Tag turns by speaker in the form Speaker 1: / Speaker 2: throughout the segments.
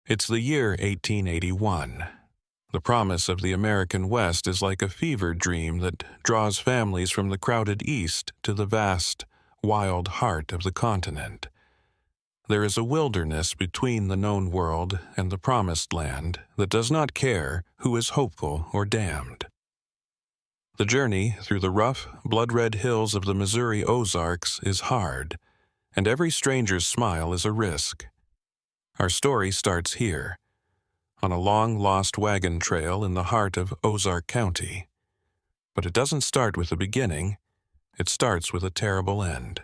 Speaker 1: It's the year 1881. The promise of the American West is like a fever dream that draws families from the crowded East to the vast, wild heart of the continent. There is a wilderness between the known world and the promised land that does not care who is hopeful or damned. The journey through the rough, blood-red hills of the Missouri Ozarks is hard, and every stranger's smile is a risk. Our story starts here, on a long-lost wagon trail in the heart of Ozark County. But it doesn't start with a beginning, it starts with a terrible end.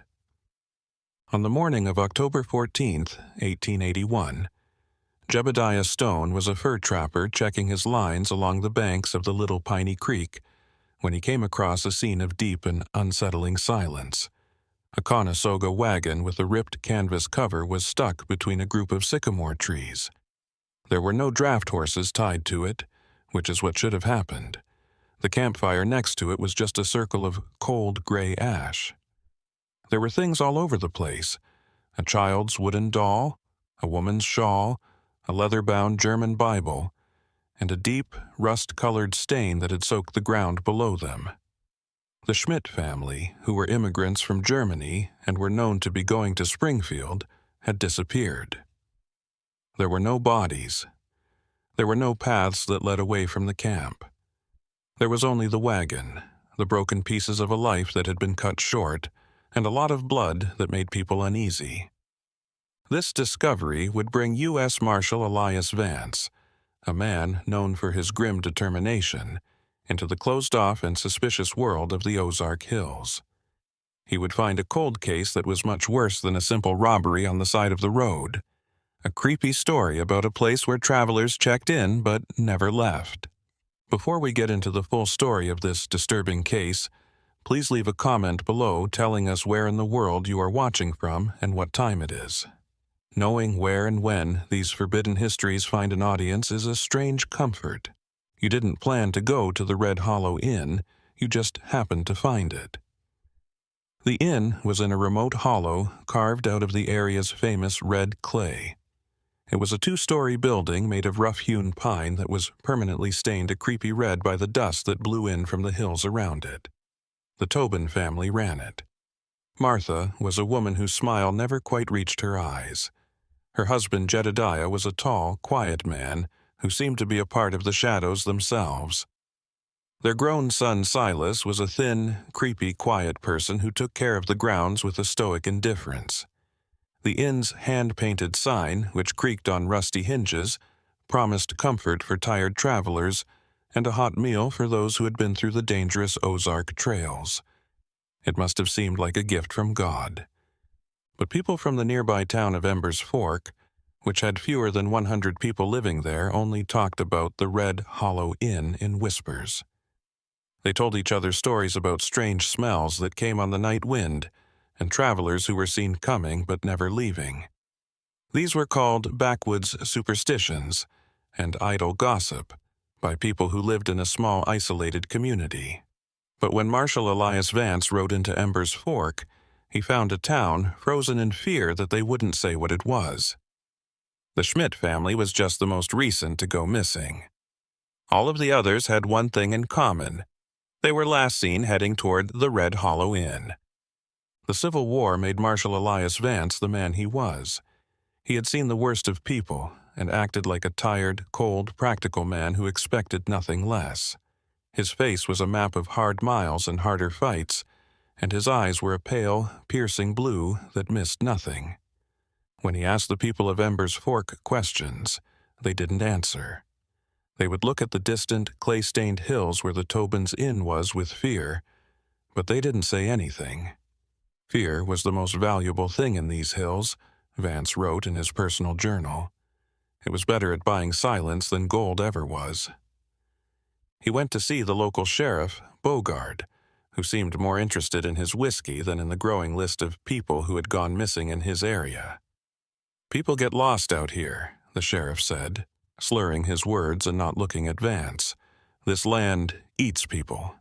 Speaker 1: On the morning of October 14th, 1881, Jebediah Stone was a fur trapper checking his lines along the banks of the Little Piney Creek when he came across a scene of deep and unsettling silence. A Conestoga wagon with a ripped canvas cover was stuck between a group of sycamore trees. There were no draft horses tied to it, which is what should have happened. The campfire next to it was just a circle of cold gray ash. There were things all over the place: a child's wooden doll, a woman's shawl, a leather-bound German Bible, and a deep, rust-colored stain that had soaked the ground below them. The Schmidt family, who were immigrants from Germany and were known to be going to Springfield, had disappeared. There were no bodies. There were no paths that led away from the camp. There was only the wagon, the broken pieces of a life that had been cut short, and a lot of blood that made people uneasy. This discovery would bring U.S. Marshal Elias Vance, a man known for his grim determination, into the closed-off and suspicious world of the Ozark Hills. He would find a cold case that was much worse than a simple robbery on the side of the road, a creepy story about a place where travelers checked in but never left. Before we get into the full story of this disturbing case, please leave a comment below telling us where in the world you are watching from and what time it is. Knowing where and when these forbidden histories find an audience is a strange comfort. You didn't plan to go to the Red Hollow Inn, you just happened to find it. The inn was in a remote hollow carved out of the area's famous red clay. It was a 2-story building made of rough-hewn pine that was permanently stained a creepy red by the dust that blew in from the hills around it. The Tobin family ran it. Martha was a woman whose smile never quite reached her eyes. Her husband Jedediah was a tall, quiet man who seemed to be a part of the shadows themselves. Their grown son Silas was a thin, creepy, quiet person who took care of the grounds with a stoic indifference. The inn's hand-painted sign, which creaked on rusty hinges, promised comfort for tired travelers and a hot meal for those who had been through the dangerous Ozark trails. It must have seemed like a gift from God. But people from the nearby town of Embers Fork, which had fewer than 100 people living there, only talked about the Red Hollow Inn in whispers. They told each other stories about strange smells that came on the night wind and travelers who were seen coming but never leaving. These were called backwoods superstitions and idle gossip by people who lived in a small isolated community. But when Marshal Elias Vance rode into Embers Fork, he found a town frozen in fear that they wouldn't say what it was. The Schmidt family was just the most recent to go missing. All of the others had one thing in common. They were last seen heading toward the Red Hollow Inn. The Civil War made Marshal Elias Vance the man he was. He had seen the worst of people and acted like a tired, cold, practical man who expected nothing less. His face was a map of hard miles and harder fights, and his eyes were a pale, piercing blue that missed nothing. When he asked the people of Embers Fork questions, they didn't answer. They would look at the distant, clay-stained hills where the Tobin's Inn was with fear, but they didn't say anything. Fear was the most valuable thing in these hills, Vance wrote in his personal journal. It was better at buying silence than gold ever was. He went to see the local sheriff, Bogard, who seemed more interested in his whiskey than in the growing list of people who had gone missing in his area. "People get lost out here," the sheriff said, slurring his words and not looking at Vance. "This land eats people."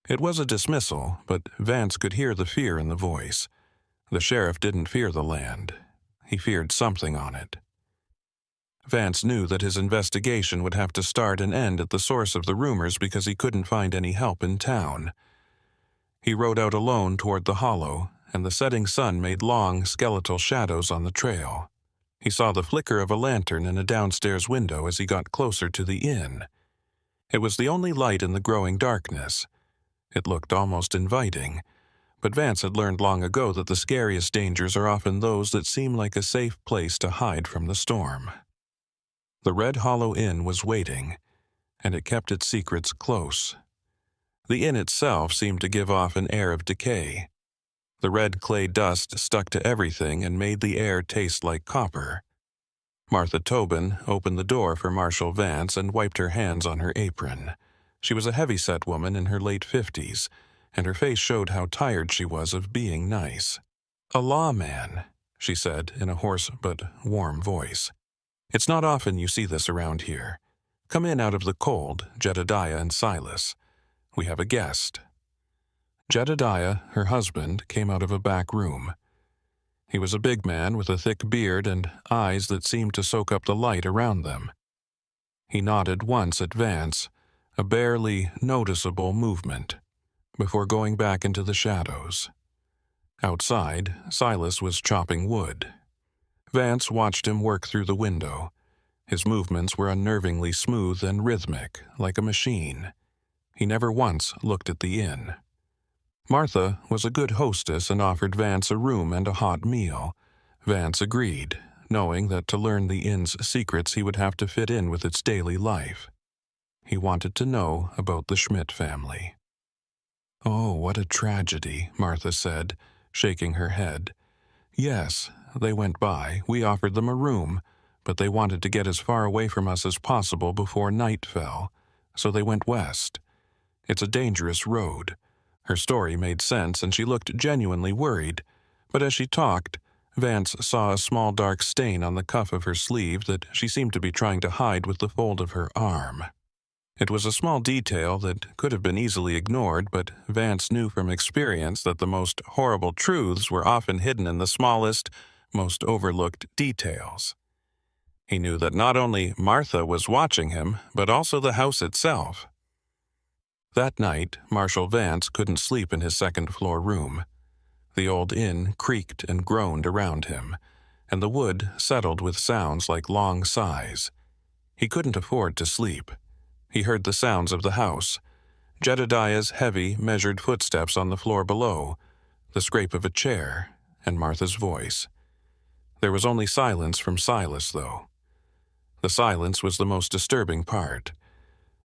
Speaker 1: It was a dismissal, but Vance could hear the fear in the voice. The sheriff didn't fear the land. He feared something on it. Vance knew that his investigation would have to start and end at the source of the rumors because he couldn't find any help in town. He rode out alone toward the hollow, and the setting sun made long, skeletal shadows on the trail. He saw the flicker of a lantern in a downstairs window as he got closer to the inn. It was the only light in the growing darkness. It looked almost inviting, but Vance had learned long ago that the scariest dangers are often those that seem like a safe place to hide from the storm. The Red Hollow Inn was waiting, and it kept its secrets close. The inn itself seemed to give off an air of decay. The red clay dust stuck to everything and made the air taste like copper. Martha Tobin opened the door for Marshal Vance and wiped her hands on her apron. She was a heavy-set woman in her late 50s, and her face showed how tired she was of being nice. "A lawman," she said in a hoarse but warm voice. "It's not often you see this around here. Come in out of the cold, Jedediah and Silas. We have a guest." Jedediah, her husband, came out of a back room. He was a big man with a thick beard and eyes that seemed to soak up the light around them. He nodded once at Vance, a barely noticeable movement, before going back into the shadows. Outside, Silas was chopping wood. Vance watched him work through the window. His movements were unnervingly smooth and rhythmic, like a machine. He never once looked at the inn. Martha was a good hostess and offered Vance a room and a hot meal. Vance agreed, knowing that to learn the inn's secrets he would have to fit in with its daily life. He wanted to know about the Schmidt family. "Oh, what a tragedy," Martha said, shaking her head. "Yes, they went by. We offered them a room, but they wanted to get as far away from us as possible before night fell, so they went west. It's a dangerous road." Her story made sense, and she looked genuinely worried, but as she talked, Vance saw a small dark stain on the cuff of her sleeve that she seemed to be trying to hide with the fold of her arm. It was a small detail that could have been easily ignored, but Vance knew from experience that the most horrible truths were often hidden in the smallest, most overlooked details. He knew that not only Martha was watching him, but also the house itself. That night, Marshal Vance couldn't sleep in his second-floor room. The old inn creaked and groaned around him, and the wood settled with sounds like long sighs. He couldn't afford to sleep. He heard the sounds of the house, Jedediah's heavy, measured footsteps on the floor below, the scrape of a chair, and Martha's voice. There was only silence from Silas, though. The silence was the most disturbing part.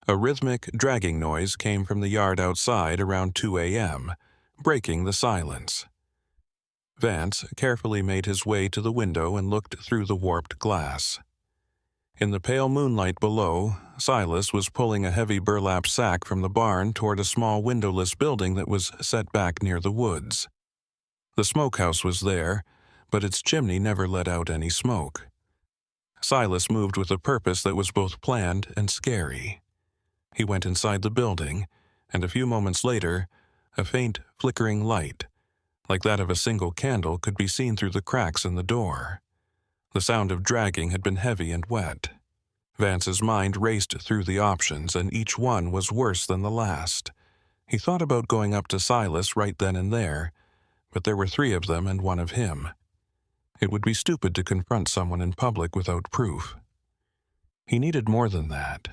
Speaker 1: A rhythmic, dragging noise came from the yard outside around 2 a.m., breaking the silence. Vance carefully made his way to the window and looked through the warped glass. In the pale moonlight below, Silas was pulling a heavy burlap sack from the barn toward a small windowless building that was set back near the woods. The smokehouse was there, but its chimney never let out any smoke. Silas moved with a purpose that was both planned and scary. He went inside the building, and a few moments later, a faint, flickering light, like that of a single candle, could be seen through the cracks in the door. The sound of dragging had been heavy and wet. Vance's mind raced through the options, and each one was worse than the last. He thought about going up to Silas right then and there, but there were 3 of them and 1 of him. It would be stupid to confront someone in public without proof. He needed more than that.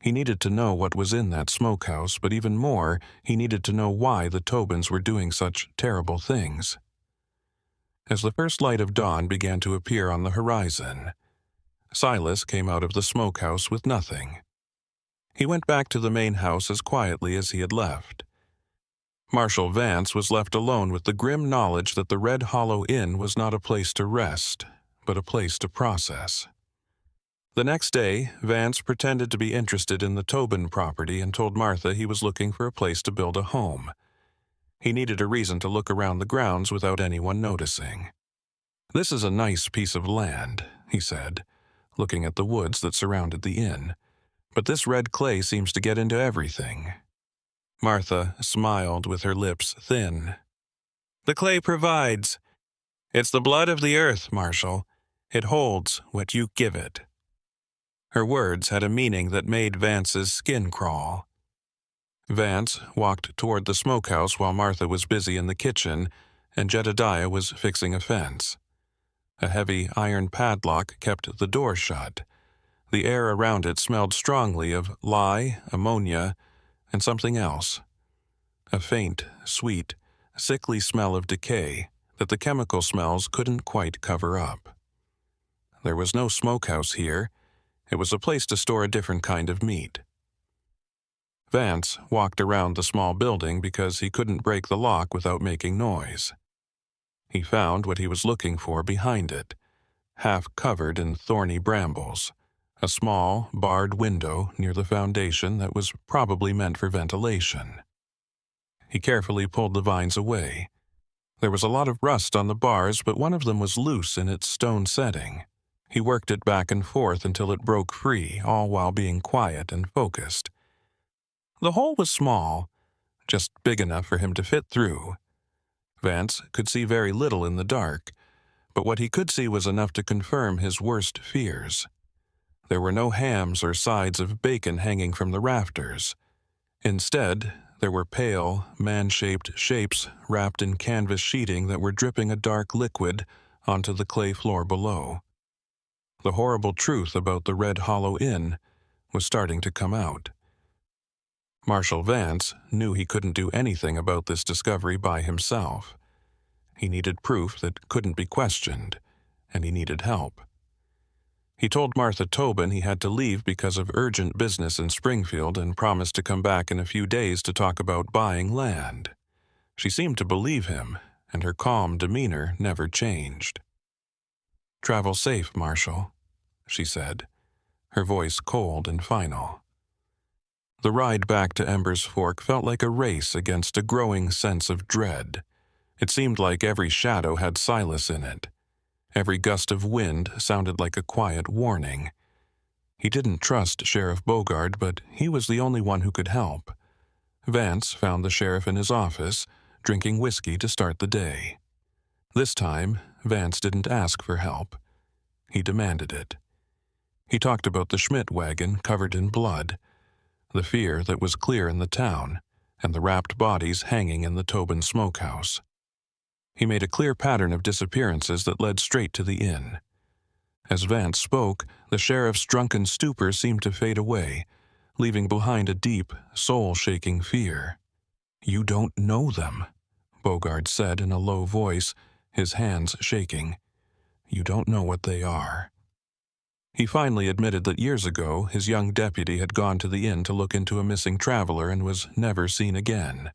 Speaker 1: He needed to know what was in that smokehouse, but even more, he needed to know why the Tobins were doing such terrible things. As the first light of dawn began to appear on the horizon, Silas came out of the smokehouse with nothing. He went back to the main house as quietly as he had left. Marshal Vance was left alone with the grim knowledge that the Red Hollow Inn was not a place to rest, but a place to process. The next day, Vance pretended to be interested in the Tobin property and told Martha he was looking for a place to build a home. He needed a reason to look around the grounds without anyone noticing. "This is a nice piece of land," he said, looking at the woods that surrounded the inn, "but this red clay seems to get into everything." Martha smiled with her lips thin. "The clay provides. It's the blood of the earth, Marshal. It holds what you give it." Her words had a meaning that made Vance's skin crawl. Vance walked toward the smokehouse while Martha was busy in the kitchen and Jedediah was fixing a fence. A heavy iron padlock kept the door shut. The air around it smelled strongly of lye, ammonia, and something else. A faint, sweet, sickly smell of decay that the chemical smells couldn't quite cover up. There was no smokehouse here. It was a place to store a different kind of meat. Vance walked around the small building because he couldn't break the lock without making noise. He found what he was looking for behind it, half covered in thorny brambles, a small, barred window near the foundation that was probably meant for ventilation. He carefully pulled the vines away. There was a lot of rust on the bars, but one of them was loose in its stone setting. He worked it back and forth until it broke free, all while being quiet and focused. The hole was small, just big enough for him to fit through. Vance could see very little in the dark, but what he could see was enough to confirm his worst fears. There were no hams or sides of bacon hanging from the rafters. Instead, there were pale, man-shaped shapes wrapped in canvas sheeting that were dripping a dark liquid onto the clay floor below. The horrible truth about the Red Hollow Inn was starting to come out. Marshal Vance knew he couldn't do anything about this discovery by himself. He needed proof that couldn't be questioned, and he needed help. He told Martha Tobin he had to leave because of urgent business in Springfield and promised to come back in a few days to talk about buying land. She seemed to believe him, and her calm demeanor never changed. "Travel safe, Marshal," she said, her voice cold and final. The ride back to Ember's Fork felt like a race against a growing sense of dread. It seemed like every shadow had Silas in it. Every gust of wind sounded like a quiet warning. He didn't trust Sheriff Bogard, but he was the only one who could help. Vance found the sheriff in his office, drinking whiskey to start the day. This time, Vance didn't ask for help. He demanded it. He talked about the Schmidt wagon covered in blood, the fear that was clear in the town, and the wrapped bodies hanging in the Tobin smokehouse. He made a clear pattern of disappearances that led straight to the inn. As Vance spoke, the sheriff's drunken stupor seemed to fade away, leaving behind a deep, soul-shaking fear. "You don't know them," Bogard said in a low voice, his hands shaking. "You don't know what they are." He finally admitted that years ago his young deputy had gone to the inn to look into a missing traveler and was never seen again.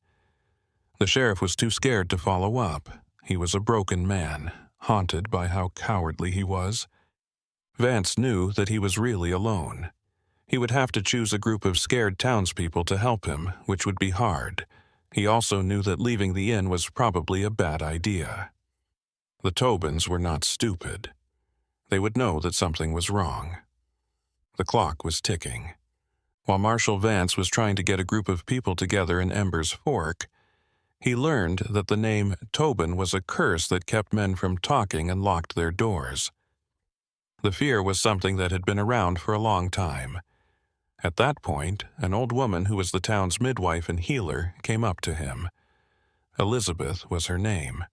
Speaker 1: The sheriff was too scared to follow up. He was a broken man, haunted by how cowardly he was. Vance knew that he was really alone. He would have to choose a group of scared townspeople to help him, which would be hard. He also knew that leaving the inn was probably a bad idea. The Tobins were not stupid. They would know that something was wrong. The clock was ticking. While Marshal Vance was trying to get a group of people together in Ember's Fork, he learned that the name Tobin was a curse that kept men from talking and locked their doors. The fear was something that had been around for a long time. At that point, an old woman who was the town's midwife and healer came up to him. Elizabeth was her name.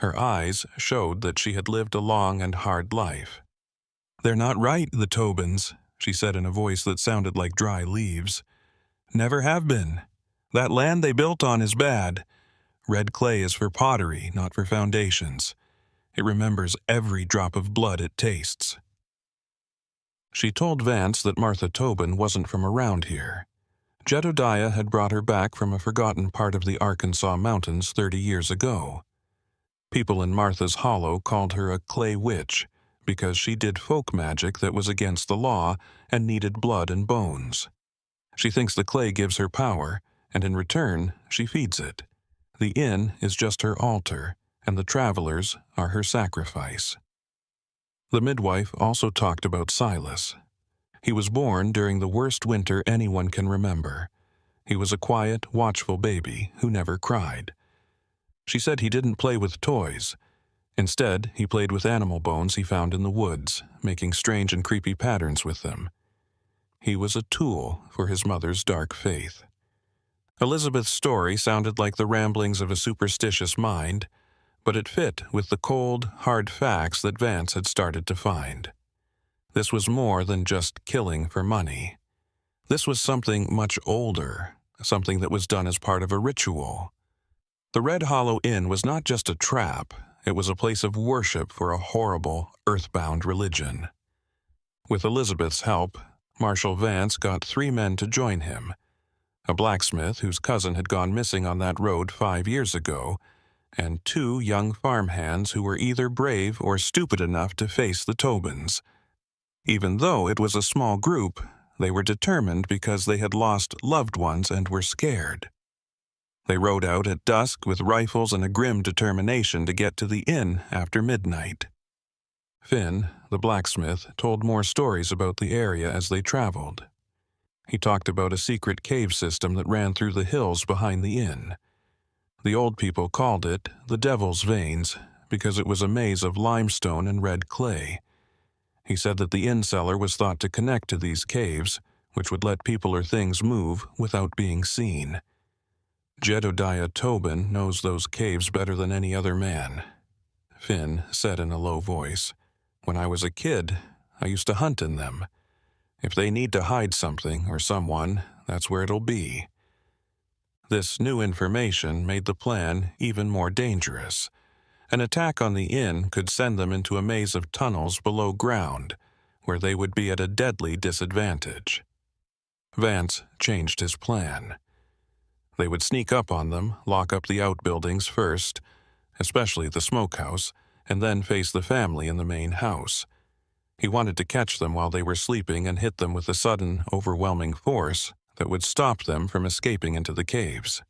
Speaker 1: Her eyes showed that she had lived a long and hard life. "They're not right, the Tobins," she said in a voice that sounded like dry leaves. "Never have been. That land they built on is bad. Red clay is for pottery, not for foundations. It remembers every drop of blood it tastes." She told Vance that Martha Tobin wasn't from around here. Jedediah had brought her back from a forgotten part of the Arkansas mountains 30 years ago. People in Martha's Hollow called her a clay witch because she did folk magic that was against the law and needed blood and bones. She thinks the clay gives her power, and in return, she feeds it. The inn is just her altar, and the travelers are her sacrifice. The midwife also talked about Silas. He was born during the worst winter anyone can remember. He was a quiet, watchful baby who never cried. She said he didn't play with toys. Instead, he played with animal bones he found in the woods, making strange and creepy patterns with them. He was a tool for his mother's dark faith. Elizabeth's story sounded like the ramblings of a superstitious mind, but it fit with the cold, hard facts that Vance had started to find. This was more than just killing for money. This was something much older, something that was done as part of a ritual. The Red Hollow Inn was not just a trap, it was a place of worship for a horrible, earthbound religion. With Elizabeth's help, Marshal Vance got 3 men to join him: a blacksmith whose cousin had gone missing on that road 5 years ago, and 2 young farmhands who were either brave or stupid enough to face the Tobins. Even though it was a small group, they were determined because they had lost loved ones and were scared. They rode out at dusk with rifles and a grim determination to get to the inn after midnight. Finn, the blacksmith, told more stories about the area as they traveled. He talked about a secret cave system that ran through the hills behind the inn. The old people called it the Devil's Veins because it was a maze of limestone and red clay. He said that the inn cellar was thought to connect to these caves, which would let people or things move without being seen. Jedediah Tobin knows those caves better than any other man, Finn said in a low voice. When I was a kid, I used to hunt in them. If they need to hide something or someone, that's where it'll be. This new information made the plan even more dangerous. An attack on the inn could send them into a maze of tunnels below ground, where they would be at a deadly disadvantage. Vance changed his plan. They would sneak up on them, lock up the outbuildings first, especially the smokehouse, and then face the family in the main house. He wanted to catch them while they were sleeping and hit them with a sudden, overwhelming force that would stop them from escaping into the caves.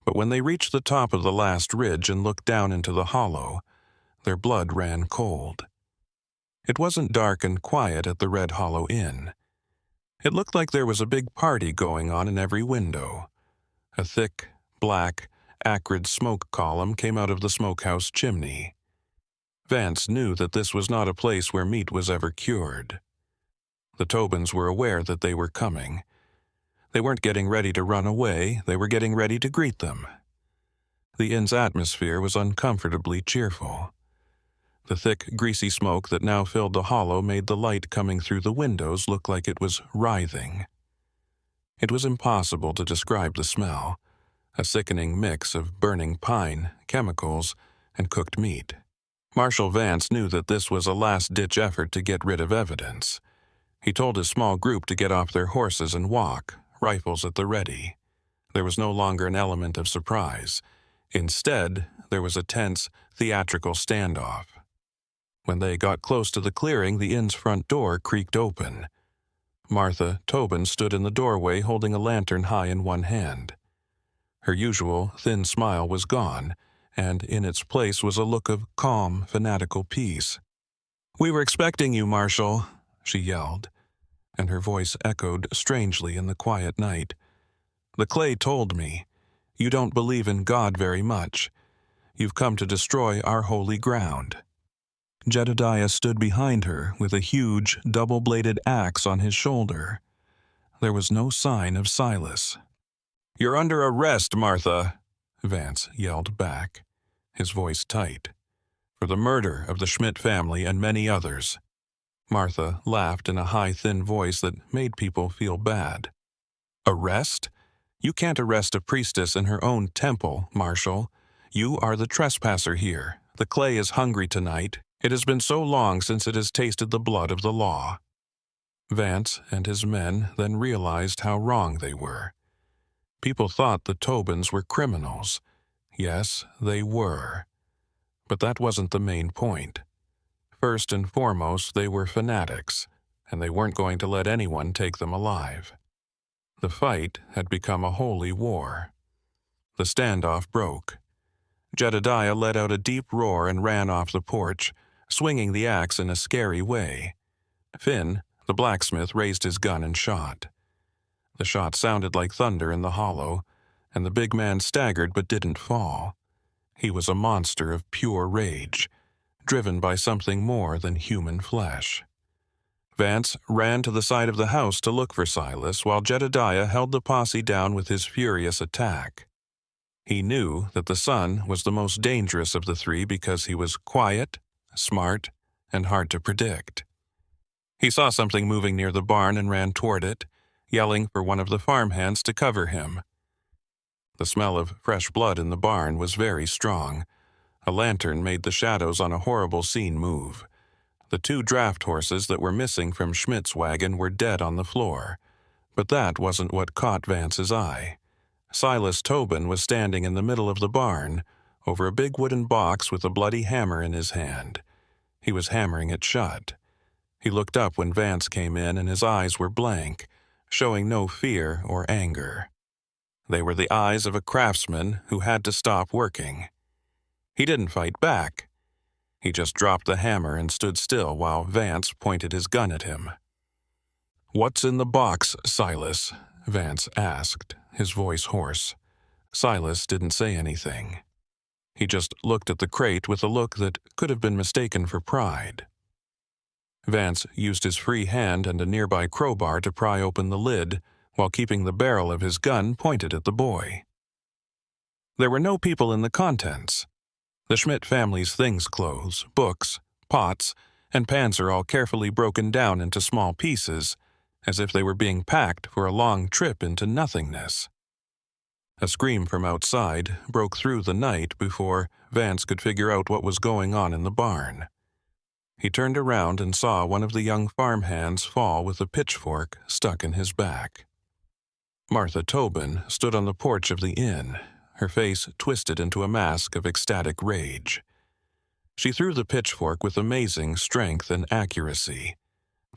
Speaker 1: But when they reached the top of the last ridge and looked down into the hollow, their blood ran cold. It wasn't dark and quiet at the Red Hollow Inn. It looked like there was a big party going on in every window. A thick, black, acrid smoke column came out of the smokehouse chimney. Vance knew that this was not a place where meat was ever cured. The Tobins were aware that they were coming. They weren't getting ready to run away, they were getting ready to greet them. The inn's atmosphere was uncomfortably cheerful. The thick, greasy smoke that now filled the hollow made the light coming through the windows look like it was writhing. It was impossible to describe the smell, a sickening mix of burning pine, chemicals, and cooked meat. Marshal Vance knew that this was a last-ditch effort to get rid of evidence. He told his small group to get off their horses and walk, rifles at the ready. There was no longer an element of surprise. Instead, there was a tense, theatrical standoff. When they got close to the clearing, the inn's front door creaked open. Martha Tobin stood in the doorway holding a lantern high in one hand. Her usual thin smile was gone, and in its place was a look of calm, fanatical peace. "We were expecting you, Marshal," she yelled, and her voice echoed strangely in the quiet night. "The clay told me. You don't believe in God very much. You've come to destroy our holy ground." Jedediah stood behind her with a huge, double-bladed axe on his shoulder. There was no sign of Silas. "You're under arrest, Martha," Vance yelled back, his voice tight, "for the murder of the Schmidt family and many others." Martha laughed in a high, thin voice that made people feel bad. "Arrest? You can't arrest a priestess in her own temple, Marshal. You are the trespasser here. The clay is hungry tonight. It has been so long since it has tasted the blood of the law." Vance and his men then realized how wrong they were. People thought the Tobins were criminals. Yes, they were. But that wasn't the main point. First and foremost, they were fanatics, and they weren't going to let anyone take them alive. The fight had become a holy war. The standoff broke. Jedediah let out a deep roar and ran off the porch, swinging the axe in a scary way. Finn, the blacksmith, raised his gun and shot. The shot sounded like thunder in the hollow, and the big man staggered but didn't fall. He was a monster of pure rage, driven by something more than human flesh. Vance ran to the side of the house to look for Silas, while Jedediah held the posse down with his furious attack. He knew that the son was the most dangerous of the three because he was quiet, smart, and hard to predict. He saw something moving near the barn and ran toward it, yelling for one of the farmhands to cover him. The smell of fresh blood in the barn was very strong. A lantern made the shadows on a horrible scene move. The 2 draft horses that were missing from Schmidt's wagon were dead on the floor. But that wasn't what caught Vance's eye. Silas Tobin was standing in the middle of the barn, over a big wooden box with a bloody hammer in his hand. He was hammering it shut. He looked up when Vance came in, and his eyes were blank, showing no fear or anger. They were the eyes of a craftsman who had to stop working. He didn't fight back. He just dropped the hammer and stood still while Vance pointed his gun at him. "What's in the box, Silas?" Vance asked, his voice hoarse. Silas didn't say anything. He just looked at the crate with a look that could have been mistaken for pride. Vance used his free hand and a nearby crowbar to pry open the lid, while keeping the barrel of his gun pointed at the boy. There were no people in the contents. The Schmidt family's things, clothes, books, pots, and pans are all carefully broken down into small pieces, as if they were being packed for a long trip into nothingness. A scream from outside broke through the night before Vance could figure out what was going on in the barn. He turned around and saw one of the young farmhands fall with a pitchfork stuck in his back. Martha Tobin stood on the porch of the inn, her face twisted into a mask of ecstatic rage. She threw the pitchfork with amazing strength and accuracy.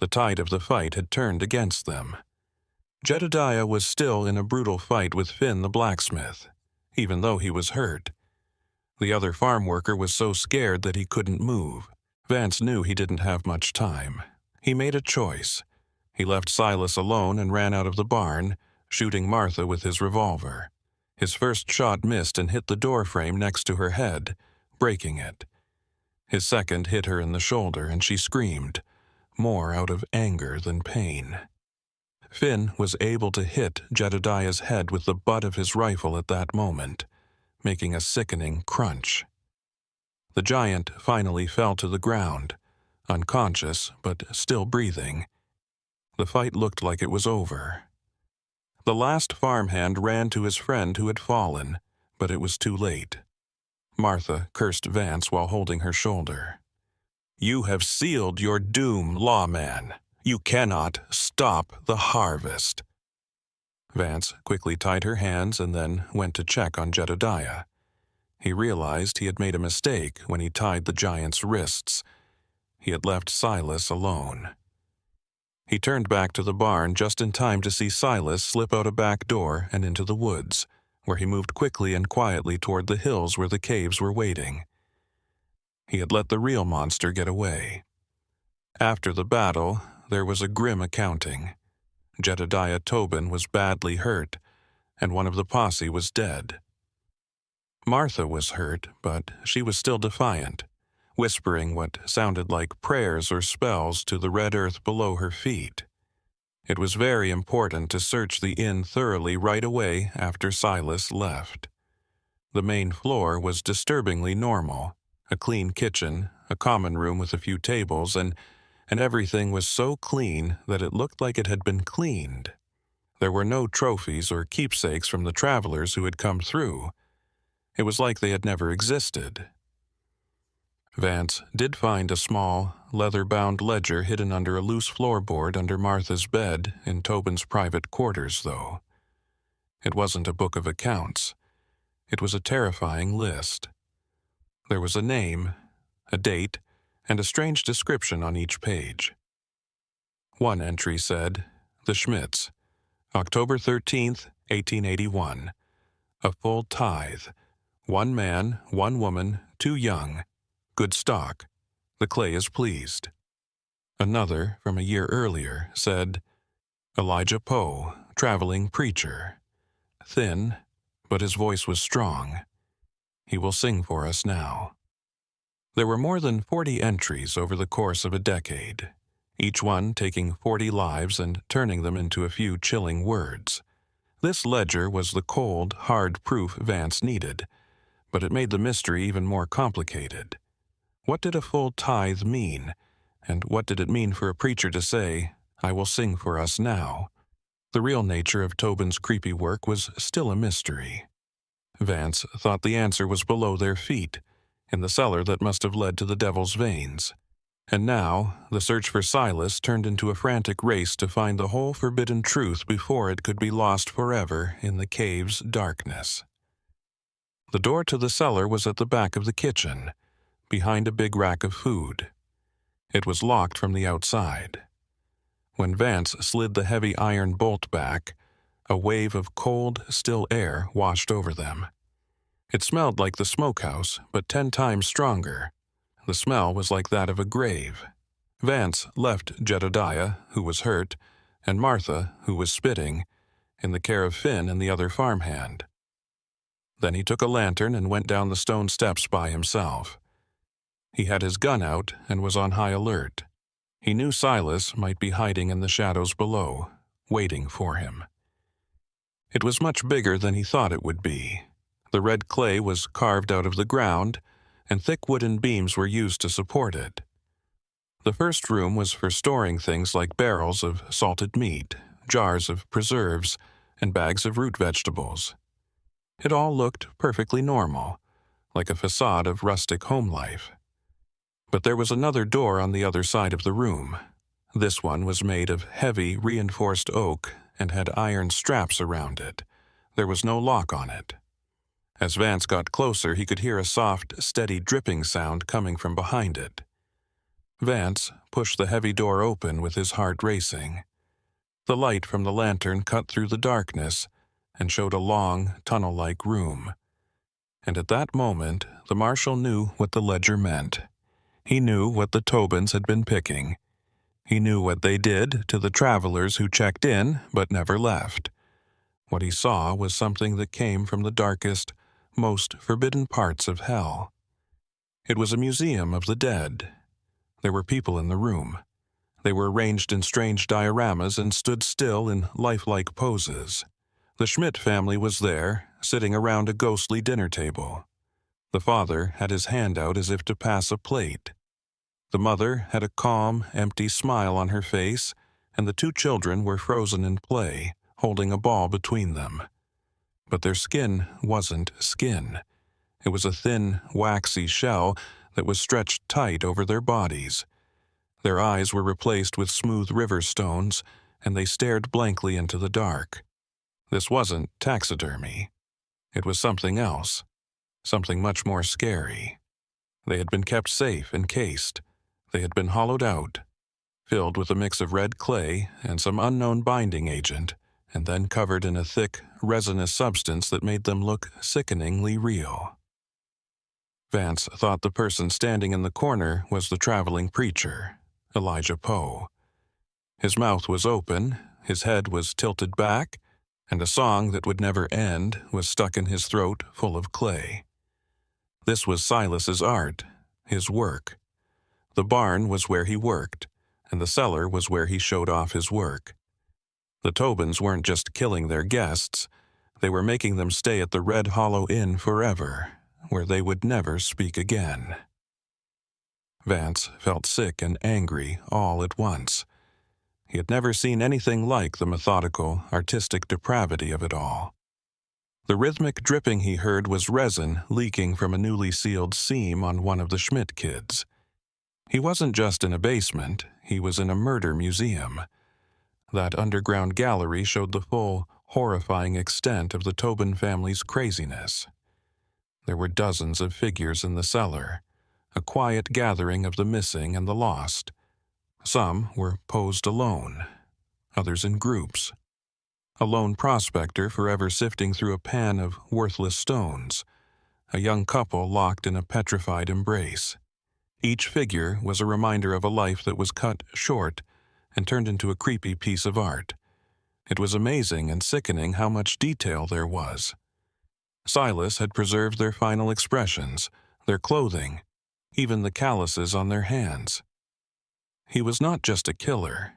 Speaker 1: The tide of the fight had turned against them. Jedediah was still in a brutal fight with Finn the blacksmith, even though he was hurt. The other farm worker was so scared that he couldn't move. Vance knew he didn't have much time. He made a choice. He left Silas alone and ran out of the barn, shooting Martha with his revolver. His first shot missed and hit the door frame next to her head, breaking it. His second hit her in the shoulder, and she screamed, more out of anger than pain. Finn was able to hit Jedediah's head with the butt of his rifle at that moment, making a sickening crunch. The giant finally fell to the ground, unconscious but still breathing. The fight looked like it was over. The last farmhand ran to his friend who had fallen, but it was too late. Martha cursed Vance while holding her shoulder. "You have sealed your doom, lawman. You cannot stop the harvest." Vance quickly tied her hands and then went to check on Jedediah. He realized he had made a mistake when he tied the giant's wrists. He had left Silas alone. He turned back to the barn just in time to see Silas slip out a back door and into the woods, where he moved quickly and quietly toward the hills where the caves were waiting. He had let the real monster get away. After the battle, there was a grim accounting. Jedediah Tobin was badly hurt, and one of the posse was dead. Martha was hurt, but she was still defiant, whispering what sounded like prayers or spells to the red earth below her feet. It was very important to search the inn thoroughly right away after Silas left. The main floor was disturbingly normal, a clean kitchen, a common room with a few tables, and everything was so clean that it looked like it had been cleaned. There were no trophies or keepsakes from the travelers who had come through. It was like they had never existed. Vance did find a small, leather-bound ledger hidden under a loose floorboard under Martha's bed in Tobin's private quarters, though. It wasn't a book of accounts. It was a terrifying list. There was a name, a date, and a strange description on each page. One entry said, "The Schmidts, October 13th, 1881. A full tithe. 1 man, 1 woman, 2 young. Good stock. The clay is pleased." Another, from a year earlier, said, "Elijah Poe, traveling preacher. Thin, but his voice was strong. He will sing for us now." There were more than 40 entries over the course of a decade. each one taking 40 lives and turning them into a few chilling words. This ledger was the cold, hard proof Vance needed, but it made the mystery even more complicated. What did a full tithe mean, and what did it mean for a preacher to say, "I will sing for us now"? The real nature of Tobin's creepy work was still a mystery. Vance thought the answer was below their feet, in the cellar that must have led to the devil's veins. And now, the search for Silas turned into a frantic race to find the whole forbidden truth before it could be lost forever in the cave's darkness. The door to the cellar was at the back of the kitchen, behind a big rack of food. It was locked from the outside. When Vance slid the heavy iron bolt back, a wave of cold, still air washed over them. It smelled like the smokehouse, but 10 times stronger. The smell was like that of a grave. Vance left Jedediah, who was hurt, and Martha, who was spitting, in the care of Finn and the other farmhand. Then he took a lantern and went down the stone steps by himself. He had his gun out and was on high alert. He knew Silas might be hiding in the shadows below, waiting for him. It was much bigger than he thought it would be. The red clay was carved out of the ground, and thick wooden beams were used to support it. The first room was for storing things like barrels of salted meat, jars of preserves, and bags of root vegetables. It all looked perfectly normal, like a facade of rustic home life. But there was another door on the other side of the room. This one was made of heavy, reinforced oak and had iron straps around it. There was no lock on it. As Vance got closer, he could hear a soft, steady dripping sound coming from behind it. Vance pushed the heavy door open with his heart racing. The light from the lantern cut through the darkness and showed a long, tunnel-like room. And at that moment, the marshal knew what the ledger meant. He knew what the Tobins had been picking. He knew what they did to the travelers who checked in but never left. What he saw was something that came from the darkest, most forbidden parts of hell. It was a museum of the dead. There were people in the room. They were arranged in strange dioramas and stood still in lifelike poses. The Schmidt family was there, sitting around a ghostly dinner table. The father had his hand out as if to pass a plate. The mother had a calm, empty smile on her face, and the 2 children were frozen in play, holding a ball between them. But their skin wasn't skin. It was a thin, waxy shell that was stretched tight over their bodies. Their eyes were replaced with smooth river stones, and they stared blankly into the dark. This wasn't taxidermy. It was something else, something much more scary. They had been kept safe, encased. They had been hollowed out, filled with a mix of red clay and some unknown binding agent, and then covered in a thick, resinous substance that made them look sickeningly real. Vance thought the person standing in the corner was the traveling preacher, Elijah Poe. His mouth was open, his head was tilted back, and a song that would never end was stuck in his throat full of clay. This was Silas's art, his work. The barn was where he worked, and the cellar was where he showed off his work. The Tobins weren't just killing their guests, they were making them stay at the Red Hollow Inn forever, where they would never speak again. Vance felt sick and angry all at once. He had never seen anything like the methodical, artistic depravity of it all. The rhythmic dripping he heard was resin leaking from a newly sealed seam on one of the Schmidt kids. He wasn't just in a basement, he was in a murder museum. That underground gallery showed the full, horrifying extent of the Tobin family's craziness. There were dozens of figures in the cellar, a quiet gathering of the missing and the lost. Some were posed alone, others in groups. A lone prospector forever sifting through a pan of worthless stones. A young couple locked in a petrified embrace. Each figure was a reminder of a life that was cut short and turned into a creepy piece of art. It was amazing and sickening how much detail there was. Silas had preserved their final expressions, their clothing, even the calluses on their hands. He was not just a killer.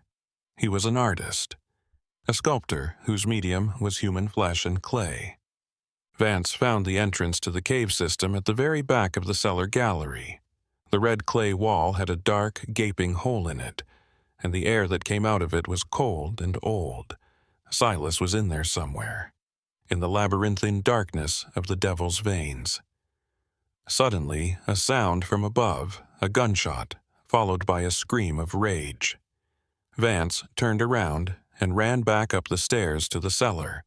Speaker 1: He was an artist, a sculptor whose medium was human flesh and clay. Vance found the entrance to the cave system at the very back of the cellar gallery. The red clay wall had a dark, gaping hole in it, and the air that came out of it was cold and old. Silas was in there somewhere, in the labyrinthine darkness of the devil's veins. Suddenly, a sound from above, a gunshot, followed by a scream of rage. Vance turned around and ran back up the stairs to the cellar,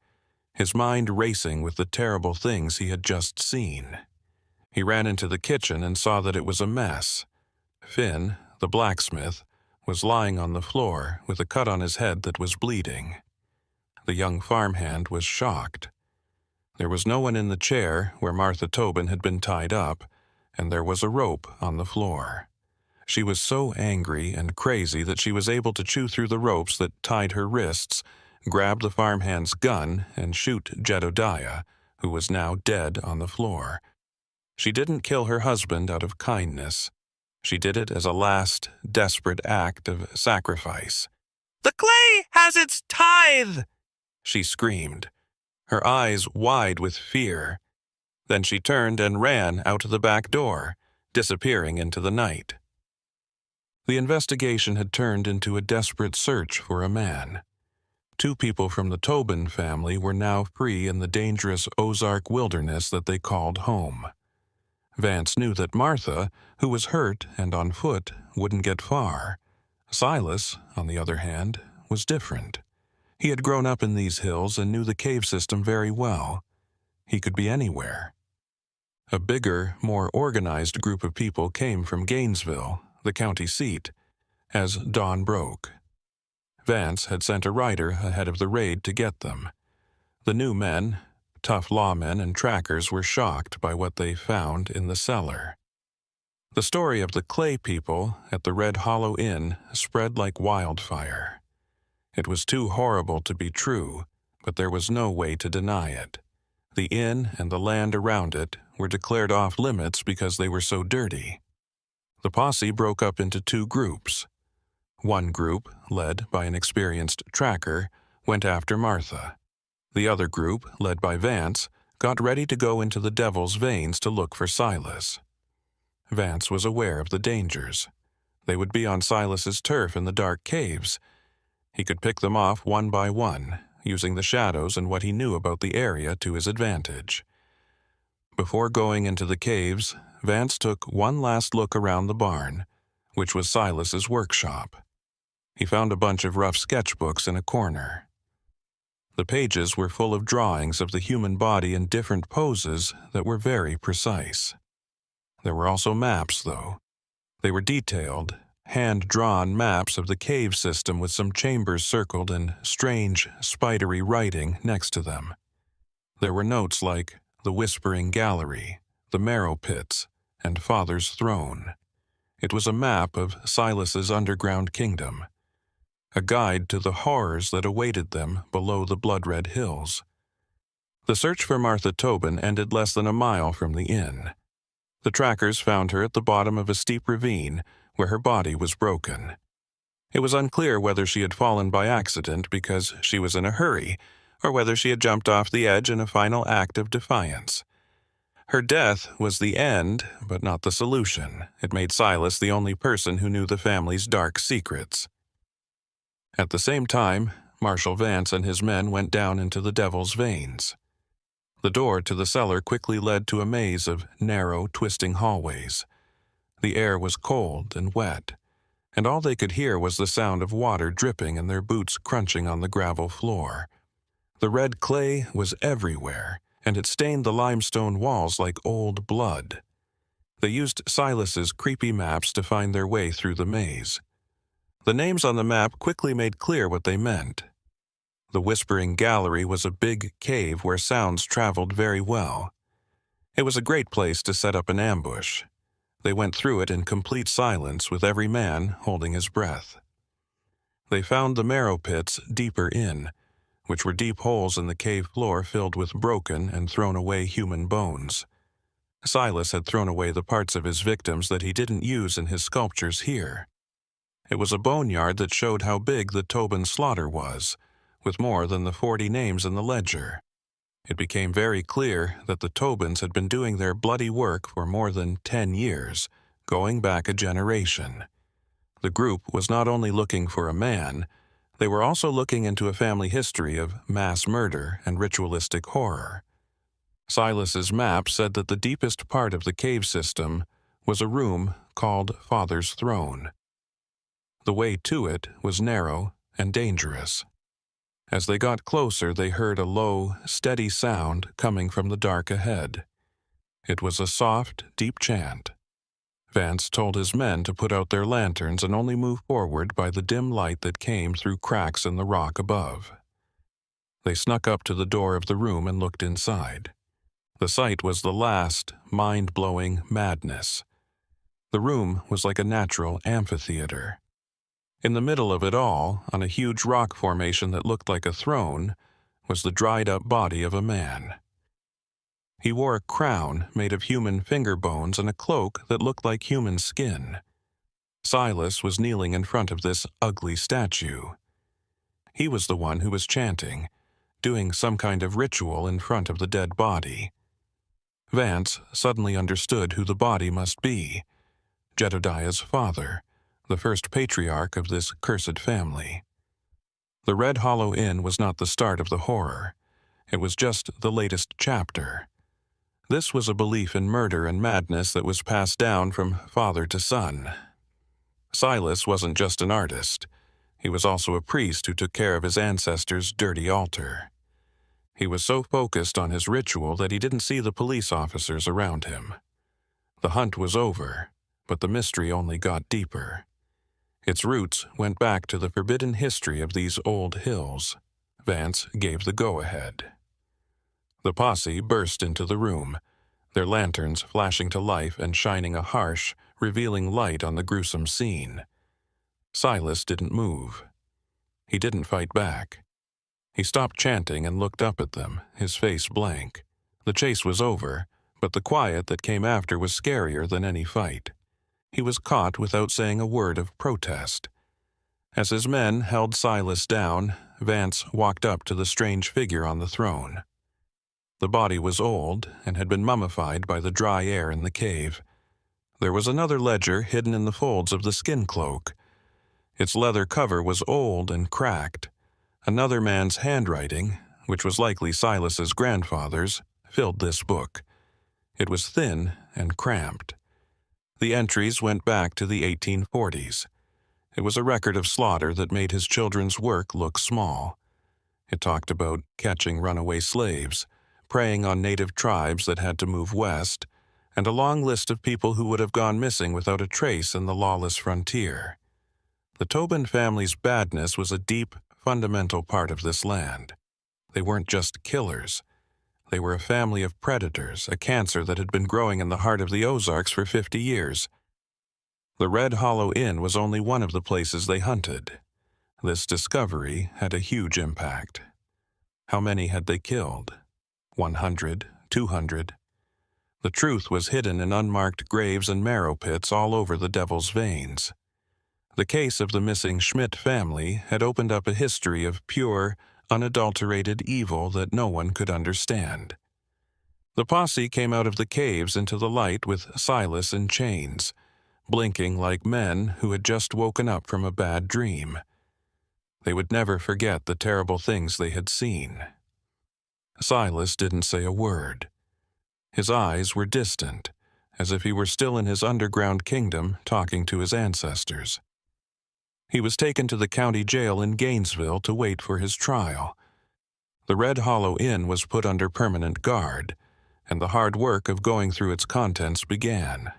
Speaker 1: his mind racing with the terrible things he had just seen. He ran into the kitchen and saw that it was a mess. Finn, the blacksmith, was lying on the floor with a cut on his head that was bleeding. The young farmhand was shocked. There was no one in the chair where Martha Tobin had been tied up, and there was a rope on the floor. She was so angry and crazy that she was able to chew through the ropes that tied her wrists, grab the farmhand's gun, and shoot Jedediah, who was now dead on the floor. She didn't kill her husband out of kindness. She did it as a last, desperate act of sacrifice. "The clay has its tithe!" she screamed, her eyes wide with fear. Then she turned and ran out the back door, disappearing into the night. The investigation had turned into a desperate search for a man. 2 people from the Tobin family were now free in the dangerous Ozark wilderness that they called home. Vance knew that Martha, who was hurt and on foot, wouldn't get far. Silas, on the other hand, was different. He had grown up in these hills and knew the cave system very well. He could be anywhere. A bigger, more organized group of people came from Gainesville, the county seat, as dawn broke. Vance had sent a rider ahead of the raid to get them. The new men, tough lawmen and trackers, were shocked by what they found in the cellar. The story of the clay people at the Red Hollow Inn spread like wildfire. It was too horrible to be true, but there was no way to deny it. The inn and the land around it were declared off limits because they were so dirty. The posse broke up into 2 groups. One group, led by an experienced tracker, went after Martha. The other group, led by Vance, got ready to go into the devil's veins to look for Silas. Vance was aware of the dangers. They would be on Silas's turf in the dark caves. He could pick them off one by one, using the shadows and what he knew about the area to his advantage. Before going into the caves, Vance took one last look around the barn, which was Silas's workshop. He found a bunch of rough sketchbooks in a corner. The pages were full of drawings of the human body in different poses that were very precise. There were also maps, though. They were detailed, hand-drawn maps of the cave system with some chambers circled and strange, spidery writing next to them. There were notes like the Whispering Gallery, the Marrow Pits, and Father's Throne. It was a map of Silas's underground kingdom, a guide to the horrors that awaited them below the blood-red hills. The search for Martha Tobin ended less than a mile from the inn. The trackers found her at the bottom of a steep ravine where her body was broken. It was unclear whether she had fallen by accident because she was in a hurry, or whether she had jumped off the edge in a final act of defiance. Her death was the end, but not the solution. It made Silas the only person who knew the family's dark secrets. At the same time, Marshal Vance and his men went down into the devil's veins. The door to the cellar quickly led to a maze of narrow, twisting hallways. The air was cold and wet, and all they could hear was the sound of water dripping and their boots crunching on the gravel floor. The red clay was everywhere, and it stained the limestone walls like old blood. They used Silas's creepy maps to find their way through the maze. The names on the map quickly made clear what they meant. The Whispering Gallery was a big cave where sounds traveled very well. It was a great place to set up an ambush. They went through it in complete silence with every man holding his breath. They found the Marrow Pits deeper in, which were deep holes in the cave floor filled with broken and thrown away human bones. Silas had thrown away the parts of his victims that he didn't use in his sculptures here. It was a boneyard that showed how big the Tobin slaughter was, with more than the 40 names in the ledger. It became very clear that the Tobins had been doing their bloody work for more than 10 years, going back a generation. The group was not only looking for a man, they were also looking into a family history of mass murder and ritualistic horror. Silas's map said that the deepest part of the cave system was a room called Father's Throne. The way to it was narrow and dangerous. As they got closer, they heard a low, steady sound coming from the dark ahead. It was a soft, deep chant. Vance told his men to put out their lanterns and only move forward by the dim light that came through cracks in the rock above. They snuck up to the door of the room and looked inside. The sight was the last, mind-blowing madness. The room was like a natural amphitheater. In the middle of it all, on a huge rock formation that looked like a throne, was the dried-up body of a man. He wore a crown made of human finger bones and a cloak that looked like human skin. Silas was kneeling in front of this ugly statue. He was the one who was chanting, doing some kind of ritual in front of the dead body. Vance suddenly understood who the body must be: Jedediah's father, the first patriarch of this cursed family. The Red Hollow Inn was not the start of the horror. It was just the latest chapter. This was a belief in murder and madness that was passed down from father to son. Silas wasn't just an artist. He was also a priest who took care of his ancestors' dirty altar. He was so focused on his ritual that he didn't see the police officers around him. The hunt was over, but the mystery only got deeper. Its roots went back to the forbidden history of these old hills. Vance gave the go-ahead. The posse burst into the room, their lanterns flashing to life and shining a harsh, revealing light on the gruesome scene. Silas didn't move. He didn't fight back. He stopped chanting and looked up at them, his face blank. The chase was over, but the quiet that came after was scarier than any fight. He was caught without saying a word of protest. As his men held Silas down, Vance walked up to the strange figure on the throne. The body was old and had been mummified by the dry air in the cave. There was another ledger hidden in the folds of the skin cloak. Its leather cover was old and cracked. Another man's handwriting, which was likely Silas's grandfather's, filled this book. It was thin and cramped. The entries went back to the 1840s. It was a record of slaughter that made his children's work look small. It talked about catching runaway slaves, preying on native tribes that had to move west, and a long list of people who would have gone missing without a trace in the lawless frontier. The Tobin family's badness was a deep, fundamental part of this land. They weren't just killers. They were a family of predators, a cancer that had been growing in the heart of the Ozarks for 50 years. The Red Hollow Inn was only one of the places they hunted. This discovery had a huge impact. How many had they killed? 100, 200? The truth was hidden in unmarked graves and marrow pits all over the Devil's Veins. The case of the missing Schmidt family had opened up a history of pure, unadulterated evil that no one could understand. The posse came out of the caves into the light with Silas in chains, blinking like men who had just woken up from a bad dream. They would never forget the terrible things they had seen. Silas didn't say a word. His eyes were distant, as if he were still in his underground kingdom talking to his ancestors. He was taken to the county jail in Gainesville to wait for his trial. The Red Hollow Inn was put under permanent guard, and the hard work of going through its contents began.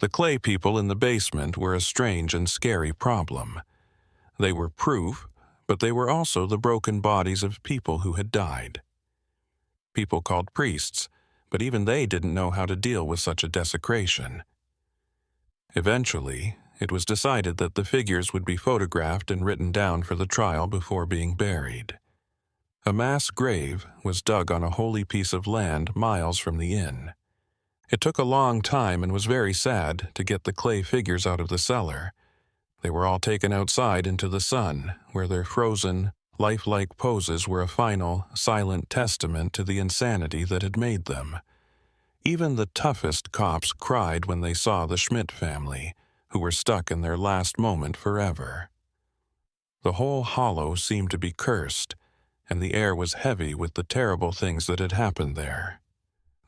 Speaker 1: The clay people in the basement were a strange and scary problem. They were proof, but they were also the broken bodies of people who had died. People called priests, but even they didn't know how to deal with such a desecration. Eventually, it was decided that the figures would be photographed and written down for the trial before being buried. A mass grave was dug on a holy piece of land miles from the inn. It took a long time and was very sad to get the clay figures out of the cellar. They were all taken outside into the sun, where their frozen, lifelike poses were a final, silent testament to the insanity that had made them. Even the toughest cops cried when they saw the Schmidt family, who were stuck in their last moment forever. The whole hollow seemed to be cursed, and the air was heavy with the terrible things that had happened there.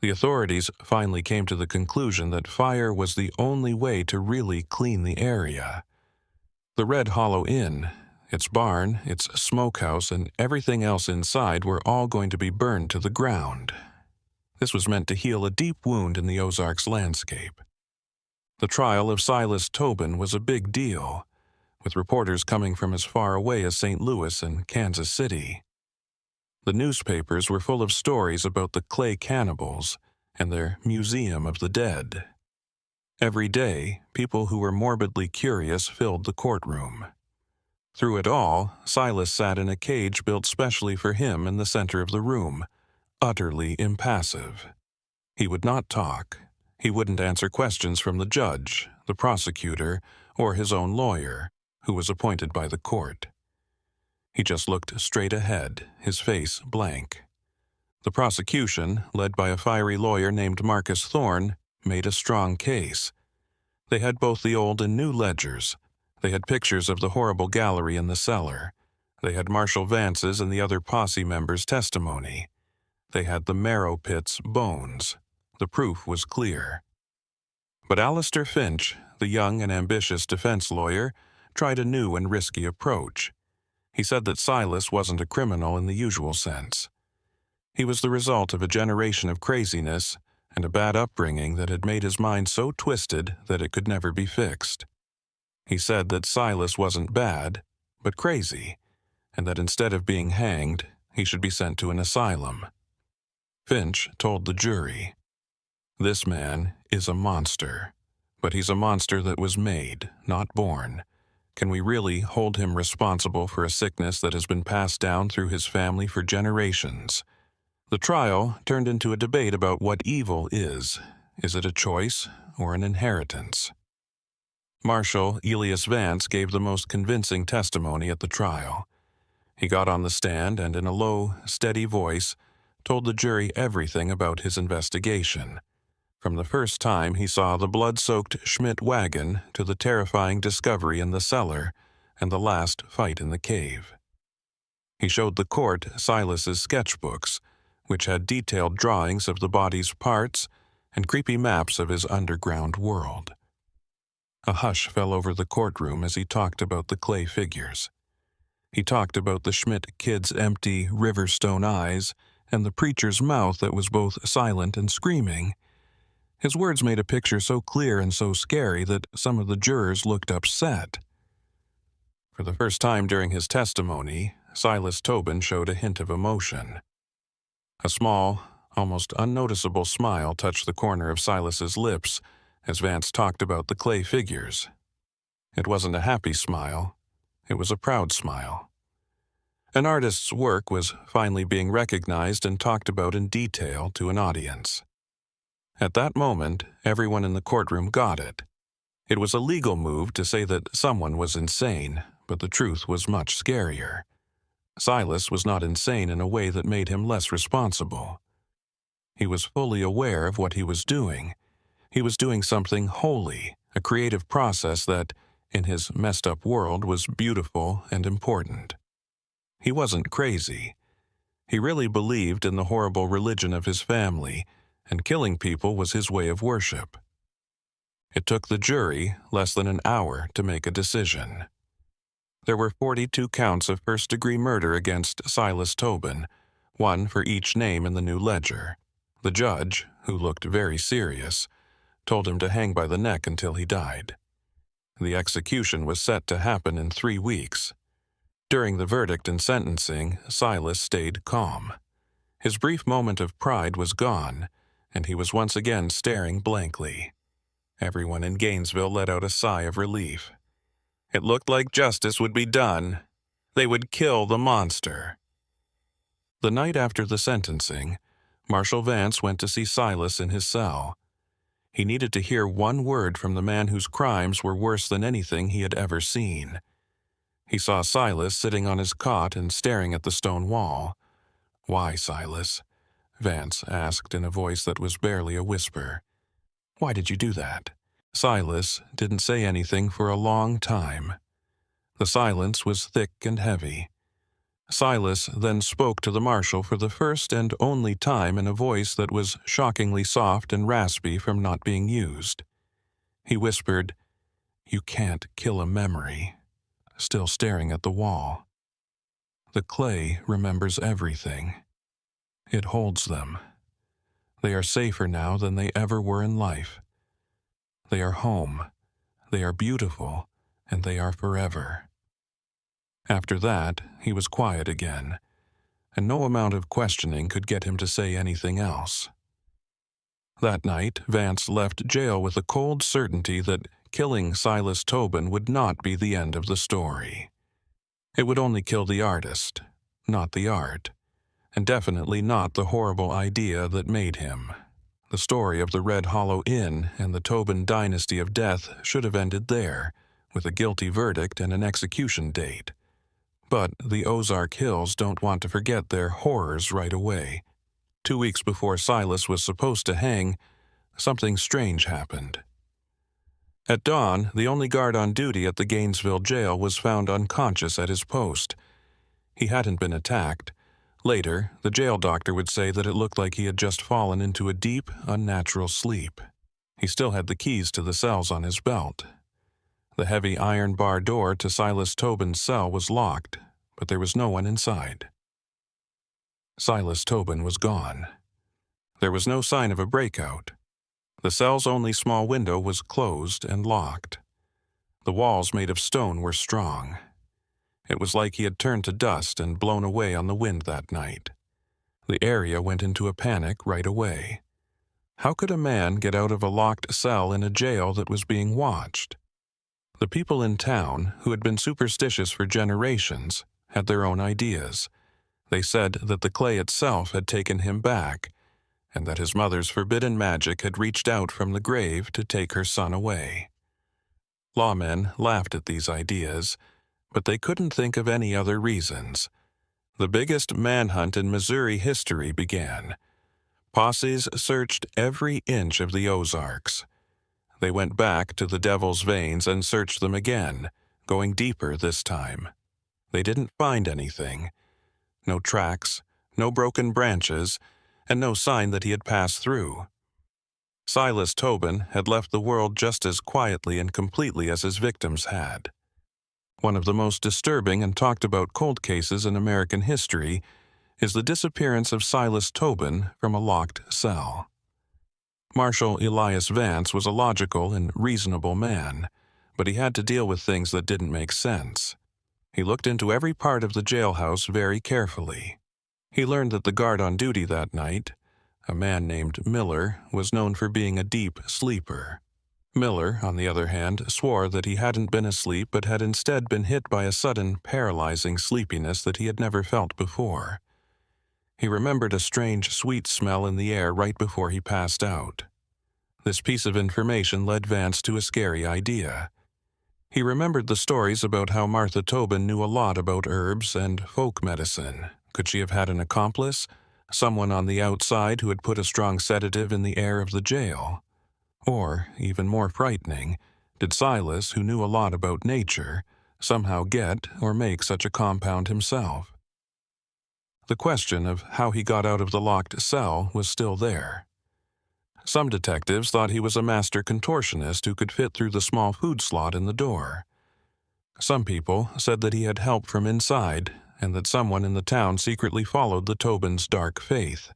Speaker 1: The authorities finally came to the conclusion that fire was the only way to really clean the area. The Red Hollow Inn, its barn, its smokehouse, and everything else inside were all going to be burned to the ground. This was meant to heal a deep wound in the Ozarks landscape. The trial of Silas Tobin was a big deal, with reporters coming from as far away as St. Louis and Kansas City. The newspapers were full of stories about the Clay cannibals and their Museum of the Dead. Every day, people who were morbidly curious filled the courtroom. Through it all, Silas sat in a cage built specially for him in the center of the room, utterly impassive. He would not talk. He wouldn't answer questions from the judge, the prosecutor, or his own lawyer, who was appointed by the court. He just looked straight ahead, his face blank. The prosecution, led by a fiery lawyer named Marcus Thorne, made a strong case. They had both the old and new ledgers. They had pictures of the horrible gallery in the cellar. They had Marshal Vance's and the other posse members' testimony. They had the marrow pit's bones. The proof was clear. But Alistair Finch, the young and ambitious defense lawyer, tried a new and risky approach. He said that Silas wasn't a criminal in the usual sense. He was the result of a generation of craziness and a bad upbringing that had made his mind so twisted that it could never be fixed. He said that Silas wasn't bad, but crazy, and that instead of being hanged, he should be sent to an asylum. Finch told the jury, "This man is a monster, but he's a monster that was made, not born. Can we really hold him responsible for a sickness that has been passed down through his family for generations?" The trial turned into a debate about what evil is. Is it a choice or an inheritance? Marshal Elias Vance gave the most convincing testimony at the trial. He got on the stand and in a low, steady voice told the jury everything about his investigation, from the first time he saw the blood-soaked Schmidt wagon to the terrifying discovery in the cellar and the last fight in the cave. He showed the court Silas's sketchbooks, which had detailed drawings of the body's parts and creepy maps of his underground world. A hush fell over the courtroom as he talked about the clay figures. He talked about the Schmidt kid's empty, river-stone eyes and the preacher's mouth that was both silent and screaming. His words made a picture so clear and so scary that some of the jurors looked upset. For the first time during his testimony, Silas Tobin showed a hint of emotion. A small, almost unnoticeable smile touched the corner of Silas's lips as Vance talked about the clay figures. It wasn't a happy smile. It was a proud smile. An artist's work was finally being recognized and talked about in detail to an audience. At that moment, everyone in the courtroom got it. It was a legal move to say that someone was insane, but the truth was much scarier. Silas was not insane in a way that made him less responsible. He was fully aware of what he was doing. He was doing something holy, a creative process that, in his messed-up world, was beautiful and important. He wasn't crazy. He really believed in the horrible religion of his family, and killing people was his way of worship. It took the jury less than an hour to make a decision. There were 42 counts of first-degree murder against Silas Tobin, one for each name in the new ledger. The judge, who looked very serious, told him to hang by the neck until he died. The execution was set to happen in 3 weeks. During the verdict and sentencing, Silas stayed calm. His brief moment of pride was gone, and he was once again staring blankly. Everyone in Gainesville let out a sigh of relief. It looked like justice would be done. They would kill the monster. The night after the sentencing, Marshal Vance went to see Silas in his cell. He needed to hear one word from the man whose crimes were worse than anything he had ever seen. He saw Silas sitting on his cot and staring at the stone wall. "Why, Silas?" Vance asked in a voice that was barely a whisper. "Why did you do that?" Silas didn't say anything for a long time. The silence was thick and heavy. Silas then spoke to the marshal for the first and only time in a voice that was shockingly soft and raspy from not being used. He whispered, "You can't kill a memory," still staring at the wall. "The clay remembers everything. It holds them. They are safer now than they ever were in life. They are home. They are beautiful, and they are forever." After that, he was quiet again, and no amount of questioning could get him to say anything else. That night, Vance left jail with a cold certainty that killing Silas Tobin would not be the end of the story. It would only kill the artist, not the art, and definitely not the horrible idea that made him. The story of the Red Hollow Inn and the Tobin dynasty of death should have ended there, with a guilty verdict and an execution date. But the Ozark Hills don't want to forget their horrors right away. 2 weeks before Silas was supposed to hang, something strange happened. At dawn, the only guard on duty at the Gainesville jail was found unconscious at his post. He hadn't been attacked. Later, the jail doctor would say that it looked like he had just fallen into a deep, unnatural sleep. He still had the keys to the cells on his belt. The heavy iron bar door to Silas Tobin's cell was locked, but there was no one inside. Silas Tobin was gone. There was no sign of a breakout. The cell's only small window was closed and locked. The walls made of stone were strong. It was like he had turned to dust and blown away on the wind that night. The area went into a panic right away. How could a man get out of a locked cell in a jail that was being watched? The people in town, who had been superstitious for generations, had their own ideas. They said that the clay itself had taken him back, and that his mother's forbidden magic had reached out from the grave to take her son away. Lawmen laughed at these ideas, but they couldn't think of any other reasons. The biggest manhunt in Missouri history began. Posses searched every inch of the Ozarks. They went back to the Devil's Veins and searched them again, going deeper this time. They didn't find anything. No tracks, no broken branches, and no sign that he had passed through. Silas Tobin had left the world just as quietly and completely as his victims had. One of the most disturbing and talked about cold cases in American history is the disappearance of Silas Tobin from a locked cell. Marshal Elias Vance was a logical and reasonable man, but he had to deal with things that didn't make sense. He looked into every part of the jailhouse very carefully. He learned that the guard on duty that night, a man named Miller, was known for being a deep sleeper. Miller, on the other hand, swore that he hadn't been asleep but had instead been hit by a sudden, paralyzing sleepiness that he had never felt before. He remembered a strange, sweet smell in the air right before he passed out. This piece of information led Vance to a scary idea. He remembered the stories about how Martha Tobin knew a lot about herbs and folk medicine. Could she have had an accomplice? Someone on the outside who had put a strong sedative in the air of the jail? Or, even more frightening, did Silas, who knew a lot about nature, somehow get or make such a compound himself? The question of how he got out of the locked cell was still there. Some detectives thought he was a master contortionist who could fit through the small food slot in the door. Some people said that he had help from inside and that someone in the town secretly followed the Tobins' dark faith.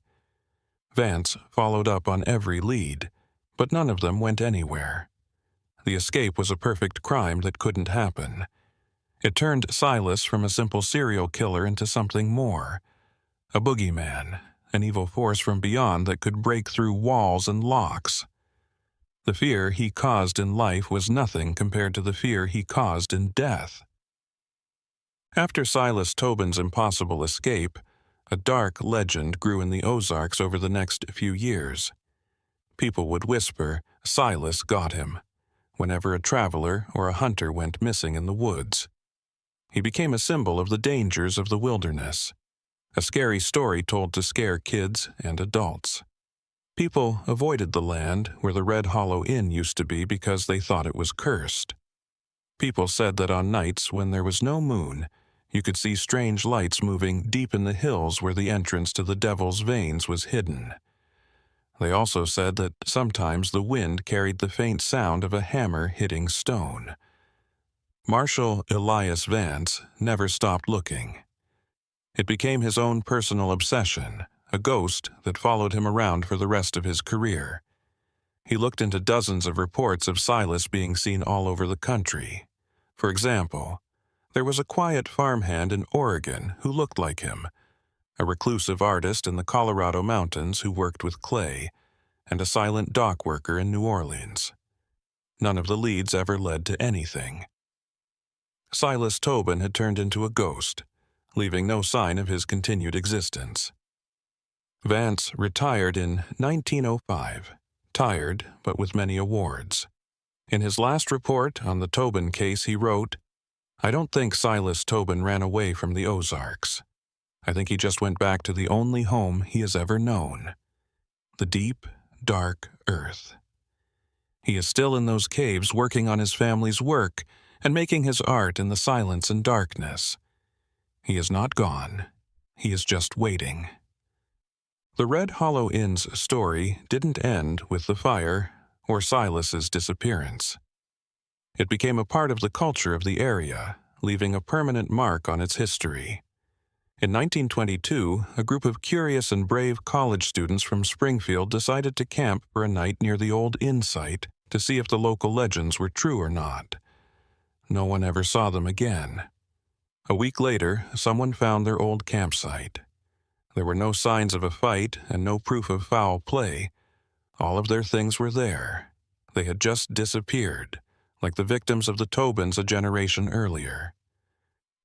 Speaker 1: Vance followed up on every lead, but none of them went anywhere. The escape was a perfect crime that couldn't happen. It turned Silas from a simple serial killer into something more. A boogeyman, an evil force from beyond that could break through walls and locks. The fear he caused in life was nothing compared to the fear he caused in death. After Silas Tobin's impossible escape, a dark legend grew in the Ozarks over the next few years. People would whisper Silas got him whenever a traveler or a hunter went missing in the woods. He became a symbol of the dangers of the wilderness, a scary story told to scare kids and adults. People avoided the land where the Red Hollow Inn used to be because they thought it was cursed. People said that on nights when there was no moon, you could see strange lights moving deep in the hills where the entrance to the Devil's Veins was hidden. They also said that sometimes the wind carried the faint sound of a hammer hitting stone. Marshal Elias Vance never stopped looking. It became his own personal obsession, a ghost that followed him around for the rest of his career. He looked into dozens of reports of Silas being seen all over the country. For example, there was a quiet farmhand in Oregon who looked like him, a reclusive artist in the Colorado mountains who worked with clay, and a silent dock worker in New Orleans. None of the leads ever led to anything. Silas Tobin had turned into a ghost, leaving no sign of his continued existence. Vance retired in 1905, tired but with many awards. In his last report on the Tobin case he wrote, "I don't think Silas Tobin ran away from the Ozarks. I think he just went back to the only home he has ever known, the deep, dark earth. He is still in those caves working on his family's work and making his art in the silence and darkness. He is not gone. He is just waiting." The Red Hollow Inn's story didn't end with the fire or Silas's disappearance. It became a part of the culture of the area, leaving a permanent mark on its history. In 1922, a group of curious and brave college students from Springfield decided to camp for a night near the old inn site to see if the local legends were true or not. No one ever saw them again. A week later, someone found their old campsite. There were no signs of a fight and no proof of foul play. All of their things were there. They had just disappeared, like the victims of the Tobins a generation earlier.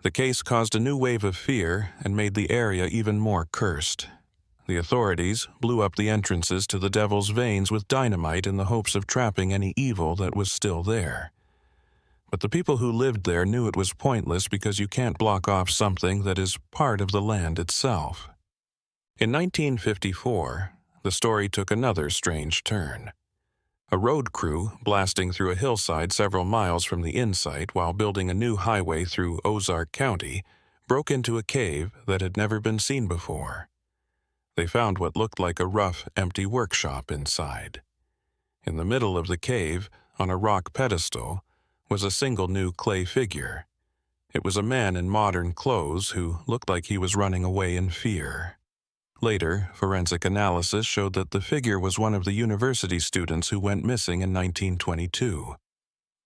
Speaker 1: The case caused a new wave of fear and made the area even more cursed. The authorities blew up the entrances to the Devil's Veins with dynamite in the hopes of trapping any evil that was still there. But the people who lived there knew it was pointless because you can't block off something that is part of the land itself. In 1954, the story took another strange turn. A road crew blasting through a hillside several miles from the inn site while building a new highway through Ozark County broke into a cave that had never been seen before. They found what looked like a rough, empty workshop inside. In the middle of the cave, on a rock pedestal, was a single new clay figure. It was a man in modern clothes who looked like he was running away in fear. Later, forensic analysis showed that the figure was one of the university students who went missing in 1922.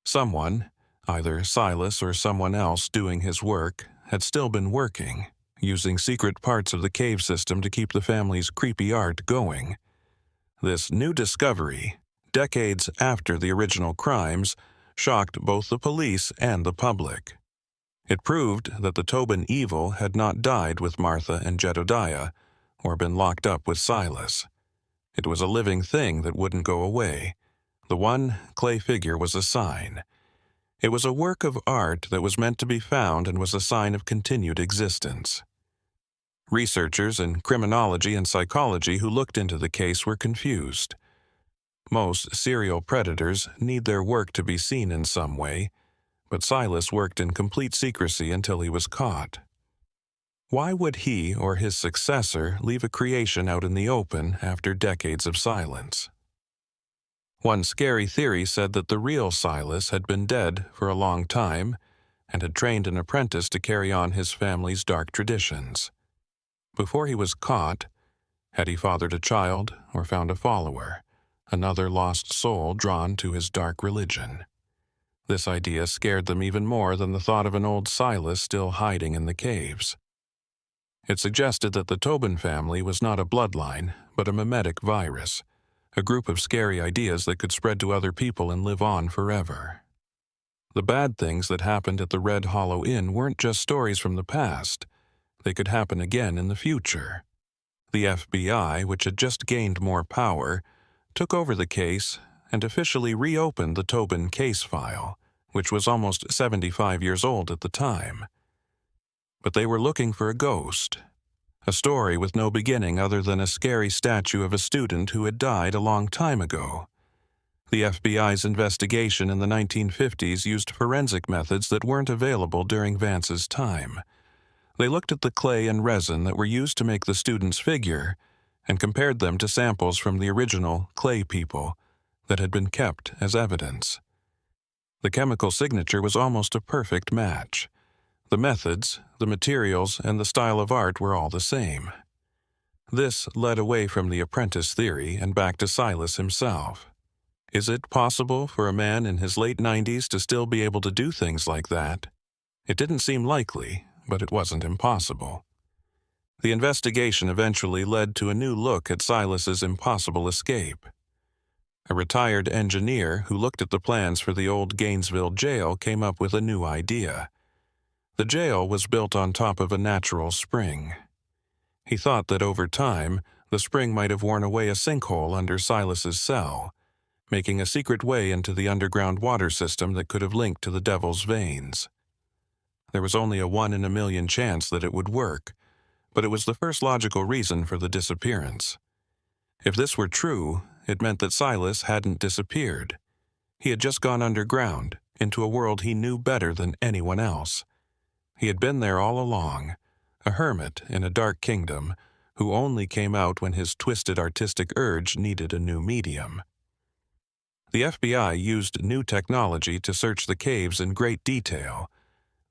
Speaker 1: Someone, either Silas or someone else doing his work, had still been working, using secret parts of the cave system to keep the family's creepy art going. This new discovery, decades after the original crimes, shocked both the police and the public. It proved that the Tobin evil had not died with Martha and Jedediah, or been locked up with Silas. It was a living thing that wouldn't go away. The one clay figure was a sign. It was a work of art that was meant to be found and was a sign of continued existence. Researchers in criminology and psychology who looked into the case were confused. Most serial predators need their work to be seen in some way, but Silas worked in complete secrecy until he was caught. Why would he or his successor leave a creation out in the open after decades of silence? One scary theory said that the real Silas had been dead for a long time and had trained an apprentice to carry on his family's dark traditions. Before he was caught, had he fathered a child or found a follower, another lost soul drawn to his dark religion? This idea scared them even more than the thought of an old Silas still hiding in the caves. It suggested that the Tobin family was not a bloodline, but a mimetic virus, a group of scary ideas that could spread to other people and live on forever. The bad things that happened at the Red Hollow Inn weren't just stories from the past. They could happen again in the future. The FBI, which had just gained more power, took over the case and officially reopened the Tobin case file, which was almost 75 years old at the time. But they were looking for a ghost, a story with no beginning other than a scary statue of a student who had died a long time ago. The FBI's investigation in the 1950s used forensic methods that weren't available during Vance's time. They looked at the clay and resin that were used to make the student's figure and compared them to samples from the original clay people that had been kept as evidence. The chemical signature was almost a perfect match. The methods, the materials, and the style of art were all the same. This led away from the apprentice theory and back to Silas himself. Is it possible for a man in his late 90s to still be able to do things like that? It didn't seem likely, but it wasn't impossible. The investigation eventually led to a new look at Silas's impossible escape. A retired engineer who looked at the plans for the old Gainesville jail came up with a new idea. The jail was built on top of a natural spring. He thought that over time, the spring might have worn away a sinkhole under Silas's cell, making a secret way into the underground water system that could have linked to the devil's veins. There was only a 1 in a million chance that it would work, but it was the first logical reason for the disappearance. If this were true, it meant that Silas hadn't disappeared. He had just gone underground, into a world he knew better than anyone else. He had been there all along, a hermit in a dark kingdom, who only came out when his twisted artistic urge needed a new medium. The FBI used new technology to search the caves in great detail,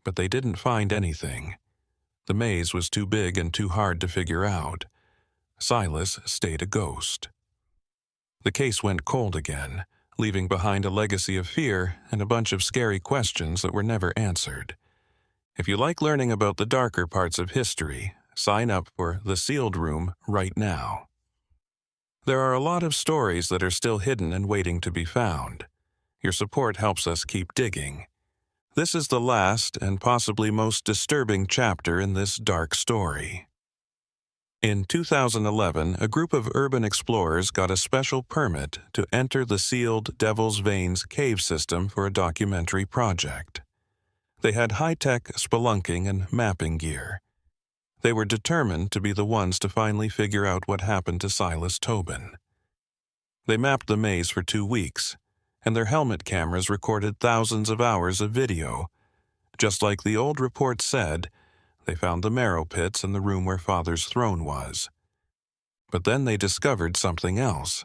Speaker 1: but they didn't find anything. The maze was too big and too hard to figure out. Silas stayed a ghost. The case went cold again, leaving behind a legacy of fear and a bunch of scary questions that were never answered. If you like learning about the darker parts of history, sign up for The Sealed Room right now. There are a lot of stories that are still hidden and waiting to be found. Your support helps us keep digging. This is the last and possibly most disturbing chapter in this dark story. In 2011, a group of urban explorers got a special permit to enter the sealed Devil's Veins cave system for a documentary project. They had high-tech spelunking and mapping gear. They were determined to be the ones to finally figure out what happened to Silas Tobin. They mapped the maze for 2 weeks, and their helmet cameras recorded thousands of hours of video. Just like the old report said, they found the marrow pits and the room where Father's throne was. But then they discovered something else.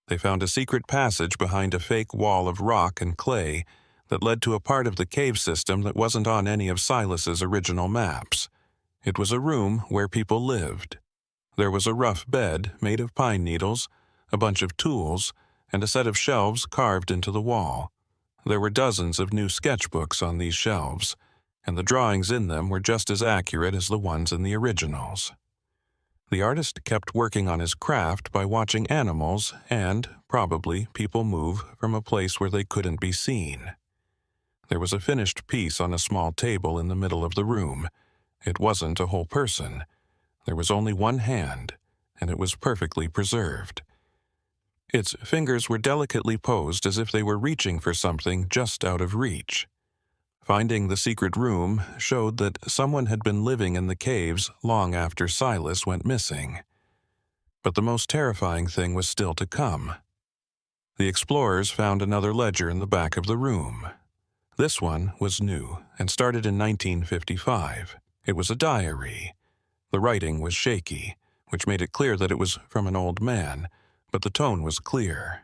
Speaker 1: They found a secret passage behind a fake wall of rock and clay that led to a part of the cave system that wasn't on any of Silas's original maps. It was a room where people lived. There was a rough bed made of pine needles, a bunch of tools, and a set of shelves carved into the wall. There were dozens of new sketchbooks on these shelves, and the drawings in them were just as accurate as the ones in the originals. The artist kept working on his craft by watching animals and, probably, people move from a place where they couldn't be seen. There was a finished piece on a small table in the middle of the room. It wasn't a whole person. There was only one hand, and it was perfectly preserved. Its fingers were delicately posed as if they were reaching for something just out of reach. Finding the secret room showed that someone had been living in the caves long after Silas went missing. But the most terrifying thing was still to come. The explorers found another ledger in the back of the room. This one was new and started in 1955. It was a diary. The writing was shaky, which made it clear that it was from an old man, but the tone was clear.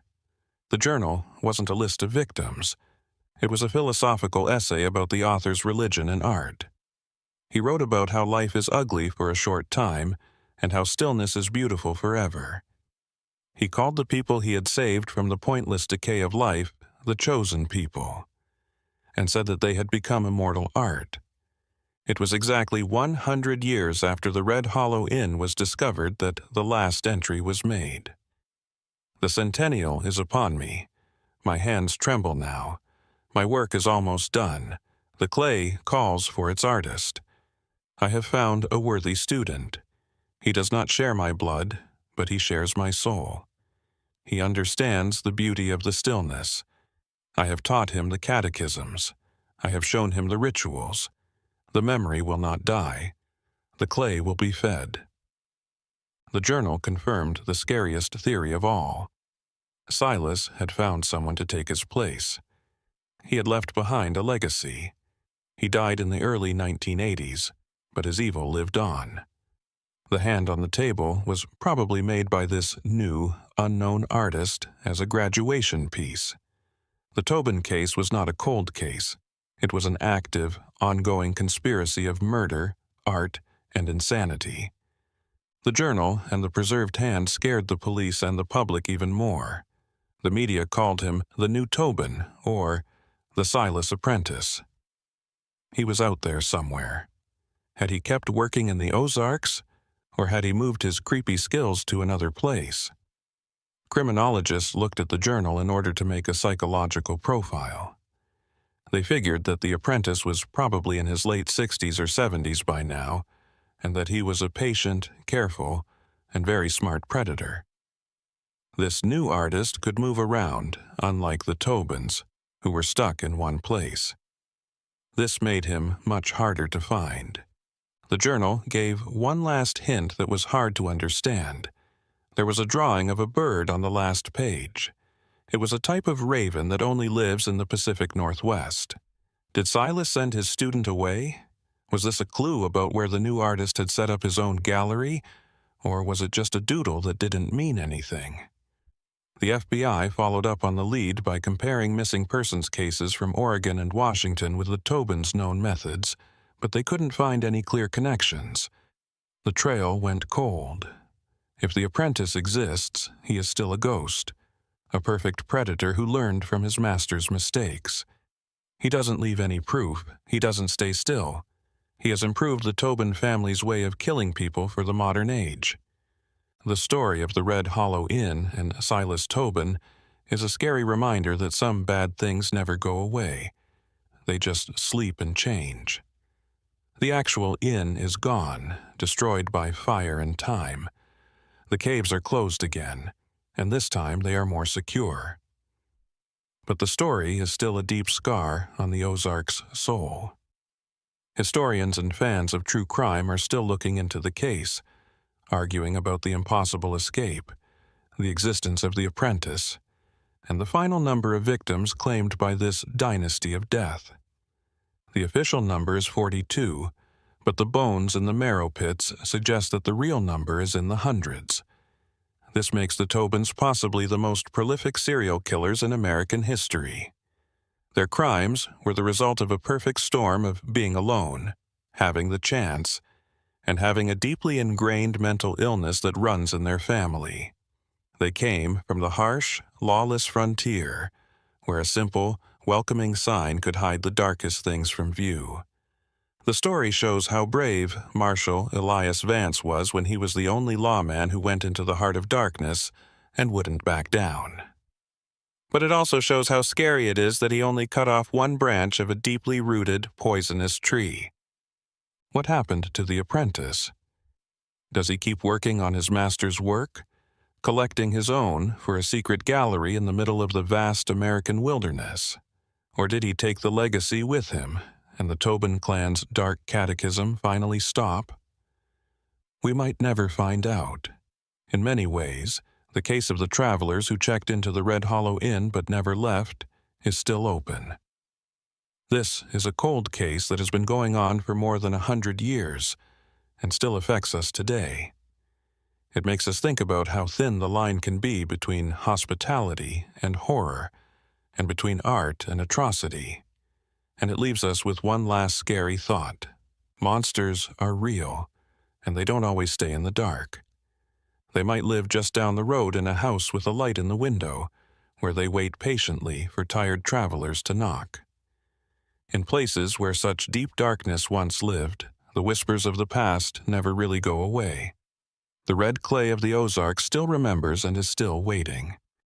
Speaker 1: The journal wasn't a list of victims. It was a philosophical essay about the author's religion and art. He wrote about how life is ugly for a short time and how stillness is beautiful forever. He called the people he had saved from the pointless decay of life the chosen people, and said that they had become immortal art. It was exactly 100 years after the Red Hollow Inn was discovered that the last entry was made. The centennial is upon me. My hands tremble now. My work is almost done. The clay calls for its artist. I have found a worthy student. He does not share my blood, but he shares my soul. He understands the beauty of the stillness. I have taught him the catechisms. I have shown him the rituals. The memory will not die. The clay will be fed. The journal confirmed the scariest theory of all. Silas had found someone to take his place. He had left behind a legacy. He died in the early 1980s, but his evil lived on. The hand on the table was probably made by this new, unknown artist as a graduation piece. The Tobin case was not a cold case. It was an active, ongoing conspiracy of murder, art, and insanity. The journal and the preserved hand scared the police and the public even more. The media called him the new Tobin, or the Silas Apprentice. He was out there somewhere. Had he kept working in the Ozarks, or had he moved his creepy skills to another place? Criminologists looked at the journal in order to make a psychological profile. They figured that the apprentice was probably in his late 60s or 70s by now, and that he was a patient, careful, and very smart predator. This new artist could move around, unlike the Tobins, who were stuck in one place. This made him much harder to find. The journal gave one last hint that was hard to understand. There was a drawing of a bird on the last page. It was a type of raven that only lives in the Pacific Northwest. Did Silas send his student away? Was this a clue about where the new artist had set up his own gallery, or was it just a doodle that didn't mean anything? The FBI followed up on the lead by comparing missing persons cases from Oregon and Washington with the Tobins' known methods, but they couldn't find any clear connections. The trail went cold. If the apprentice exists, he is still a ghost, a perfect predator who learned from his master's mistakes. He doesn't leave any proof. He doesn't stay still. He has improved the Tobin family's way of killing people for the modern age. The story of the Red Hollow Inn and Silas Tobin is a scary reminder that some bad things never go away. They just sleep and change. The actual inn is gone, destroyed by fire and time. The caves are closed again, and this time they are more secure. But the story is still a deep scar on the Ozarks' soul. Historians and fans of true crime are still looking into the case, arguing about the impossible escape, the existence of the apprentice, and the final number of victims claimed by this dynasty of death. The official number is 42, but the bones in the marrow pits suggest that the real number is in the hundreds. This makes the Tobins possibly the most prolific serial killers in American history. Their crimes were the result of a perfect storm of being alone, having the chance, and having a deeply ingrained mental illness that runs in their family. They came from the harsh, lawless frontier, where a simple, welcoming sign could hide the darkest things from view. The story shows how brave Marshal Elias Vance was when he was the only lawman who went into the heart of darkness and wouldn't back down. But it also shows how scary it is that he only cut off one branch of a deeply rooted, poisonous tree. What happened to the apprentice? Does he keep working on his master's work, collecting his own for a secret gallery in the middle of the vast American wilderness? Or did he take the legacy with him, and the Tobin clan's dark catechism finally stop? We might never find out. In many ways, the case of the travelers who checked into the Red Hollow Inn but never left is still open. This is a cold case that has been going on for more than 100 years and still affects us today. It makes us think about how thin the line can be between hospitality and horror, and between art and atrocity. And it leaves us with one last scary thought. Monsters are real, and they don't always stay in the dark. They might live just down the road in a house with a light in the window, where they wait patiently for tired travelers to knock. In places where such deep darkness once lived, the whispers of the past never really go away. The red clay of the Ozarks still remembers and is still waiting.